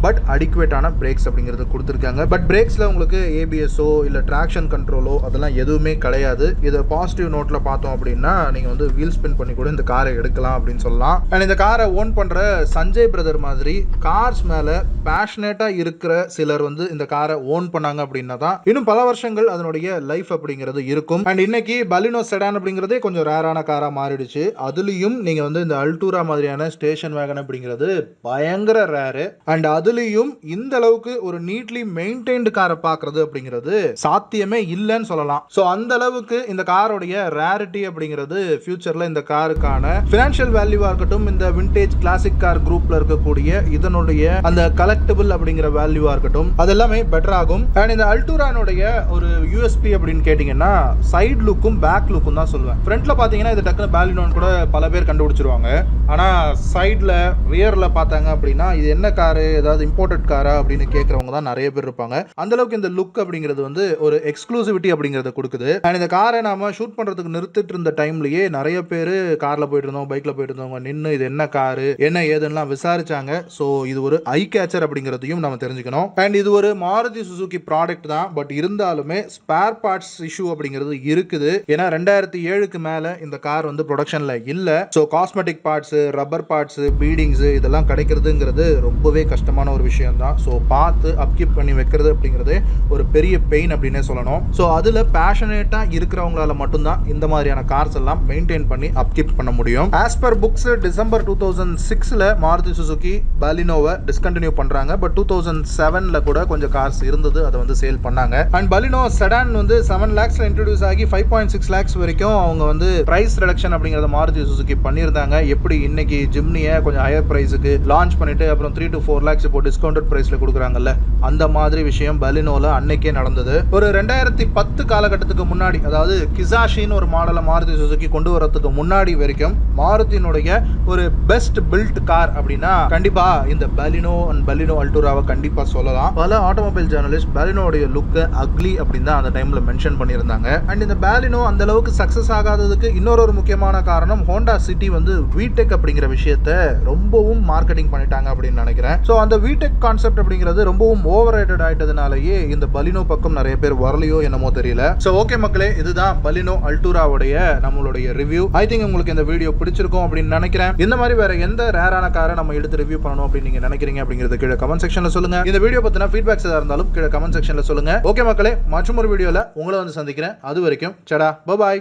பட் அடிக்குவேட்டான பிரேக்ஸ் அப்படிங்கிறது கொடுத்துருக்காங்க. பட் பிரேக்ஸில் உங்களுக்கு ஏபிஎஸ்ஓ இல்லை ட்ராக்ஷன் கண்ட்ரோலோ அதெல்லாம் எதுவுமே கிடையாது. இதை பாசிட்டிவ் நோட்டில் பார்த்தோம் அப்படின்னா நீங்கள் வந்து வீல் ஸ்பின் பண்ணி கூட இந்த காரை எடுக்கலாம் அப்படின்னு சொல்லலாம். அண்ட் இந்த காரை ஓன் பண்ணுற சஞ்சய் பிரதர் மாதிரி கார்ஸ் மேலே பேஷனேட்டாக இருக்கிற சிலர் வந்து இந்த காரை ஓன் பண்ணாங்க அப்படின்னா தான் இன்னும் பல வருஷங்கள் அதனுடைய லைஃப் அப்படிங்கிறது இருக்கும். அண்ட் இன்னைக்கு பலினோ செடான் அப்படிங்கிறதே கொஞ்சம் ரேரான காராக மாறிடுச்சு. அதுலேயும் நீங்கள் வந்து இந்த அல்டூரா மாதிரியான ஸ்டேஷன் வேகன் அப்படிங்கிறது பயங்கர ரேரு. அண்ட் அதுலேயும் இந்த அளவுக்கு ஒரு நீட்லி மெயின்டைன்டு காரை பார்க்கறது அப்படிங்கிறது சாத்தியமே இல்லைன்னு சொல்லலாம். ஸோ அந்த அளவுக்கு இந்த காரோடைய ரேரிட்டி அப்படிங்கிறது ஃபியூச்சரில் இந்த காருக்கான ஃபினான்ஷியல் வேல்யூவாக இருக்கட்டும், இந்த விண்டேஜ் கிளாசிக் கார் குரூப்ல இருக்கக்கூடிய இதனுடைய அந்த கலெக்டபிள் அப்படிங்கிற வேல்யூவாக இருக்கட்டும், அதெல்லாமே பெட்டர் ஆகும். அண்ட் இந்த அல்டூரானுடைய ஒரு யூஎஸ்பி அப்படின்னு கேட்டிங்கன்னா சைட் லுக்கும் பேக் லுக்கும் தான் சொல்லுவேன். ஃப்ரண்ட்ல பார்த்தீங்கன்னா இது டக்குனு பாலினோன்னு கூட பல பேர் கண்டுபிடிச்சிருவாங்க. ஆனால் சைடில் ரியரில் பார்த்தாங்க அப்படின்னா இது என்ன காரு, ஏதாவது இம்போர்ட்டட் காரா அப்படின்னு கேட்குறவங்க தான் நிறைய பேர் இருப்பாங்க. அந்த அளவுக்கு இந்த லுக் அப்படிங்கிறது வந்து ஒரு எக்ஸ்க்ளூசிவிட்டி அப்படிங்கிறத கொடுக்குது. அண்ட் இந்த காரை நாம ஷூட் பண்றதுக்கு நிறுத்திட்டு இருந்த டைம்லயே நிறைய பேர் கார்ல போயிட்டு இருந்தோம், பைக்ல போயிட்டு இருந்தவங்க நின்று இது என்ன காரு என்ன ஏதுன்னா விசாரிச்சாங்க. ஸோ இது ஒரு ஐ கேச்சர் அப்படிங்கிறதையும் நம்ம தெரிஞ்சுக்கணும். அண்ட் இது ஒரு மாருதி சுசுகி ப்ராடக்ட் தான். பட் இருந்தாலுமே ஸ்பேர் பார்ட்ஸ் இஷ்யூ அப்படிங்கிறது இருக்குது. ஏன்னா 2007க்கு மேல இந்த கார் வந்து ப்ரொடக்ஷன்ல இல்ல. So cosmetic parts, rubber parts, beadings இதெல்லாம் கிடைக்கிறதுங்கிறது ரொம்பவே கஷ்டமான ஒரு விஷயம் தான். ஸோ பார்த்து அப்கீப் பண்ணி வைக்கிறது அப்படிங்கிறது ஒரு பெரிய பெயின் அப்படின்னே சொல்லணும். ஸோ அதில் பேஷனேட்டாக இருக்கிறவங்களால மட்டும்தான் இந்த மாதிரியான கார்ஸ் எல்லாம் மெயின்டைன் பண்ணி அப்கீப் பண்ண முடியும். ஆஸ் பர் புக்ஸ் டிசம்பர் 2006ல் மாருதி சுசுகி பலினோவை டிஸ்கண்டினியூ பண்ணுறாங்க. பட் 2007ல் கூட கொஞ்சம் கார்ஸ் இருந்தது, அதை வந்து சேல் பண்ணாங்க. அண்ட் பலினோ செடான் வந்து 7 lakhsல இன்ட்ரடியூஸ் ஆகி 5.6 lakhs வரைக்கும் அவங்க வந்து பிரைஸ் ரிடக்ஷன் அப்படிங்கிறத மாருதி சுசுகி பண்ணியிருந்தாங்க. எப்படி இன்னைக்கு ஜிம்னியை கொஞ்சம் ஹையர் பிரைஸுக்கு லான்ச் பண்ணிட்டு அப்புறம் 3 to 4 lakhs இப்போ டிஸ்கவுண்டட் பிரைஸ்ல கொடுக்குறாங்கல்ல, அந்த மாதிரி விஷயம் பலினோல அன்னைக்கே நடந்தது. ஒரு 2010 காலகட்டத்துக்கு முன்னாடி, அதாவது கிசாஷின்னு ஒரு மாடலை மாருதி சுசுகி கொண்டு வரதுக்கு முன்னாடி வரைக்கும் மாருதியினுடைய ஒரு பெஸ்ட் பில்ட் கார் அப்படின்னா கண்டிப்பா இந்த பலினோ அண்ட் பலினோ அல்டூராவை கண்டிப்பா சொல்லலாம். பல ஆட்டோமொபைல் ஜேர்னலிஸ்ட் பலினோடைய லுக்கை அக்லி அப்படின்னு தான் அந்த டைம்ல மென்ஷன் பண்ணியிருந்தாங்க. அண்ட் இந்த பலினோ அந்த அளவுக்கு சக்சஸ் ஆகாததுக்கு இன்னொரு முக்கியமான காரணம் ஹோண்டா சிட்டி வந்து விடெக் அப்படிங்கிற விஷயத்தை ரொம்பவும் மார்க்கெட்டிங் பண்ணிட்டாங்க அப்படின்னு நினைக்கிறேன். ஸோ அந்த விடெக் கான்செப்ட் அப்படிங்கிறது ரொம்பவும் ஓவர் ரேட்டட் ஆயிட்டதுனாலேயே இந்த பலினோ பக்கம் நிறைய பேர் வரலையோ என்னமோ தெரியல. ஸோ ஓகே மக்களே, இதுதான் பலினோ அல்டூராவுடைய நம்மளுடைய ரிவ்யூ. ஐ திங்க் உங்களுக்கு இந்த வீடியோ பிடிச்சிருக்கும் அப்படின்னு நினைக்கிறேன். இந்த மாதிரி வேற எந்த ரேரான காரை நம்ம எடுத்து ரிவ்யூ பண்ணணும் அப்படின்னு நீங்க நினைக்கிறீங்க அப்படிங்கிறது கீழே கமெண்ட் செக்ஷன்ல சொல்லுங்க. இந்த வீடியோ பத்தின ஃபீட்பேக்ஸ் ஏதாவது இருந்தாலும் கீழே கமெண்ட் செக்ஷன்ல சொல்லுங்க. ஓகே மக்களே, மற்றும் ஒரு வீடியோல உங்களை வந்து சந்திக்கிறேன். அது வரைக்கும் சடா, பை பாய்.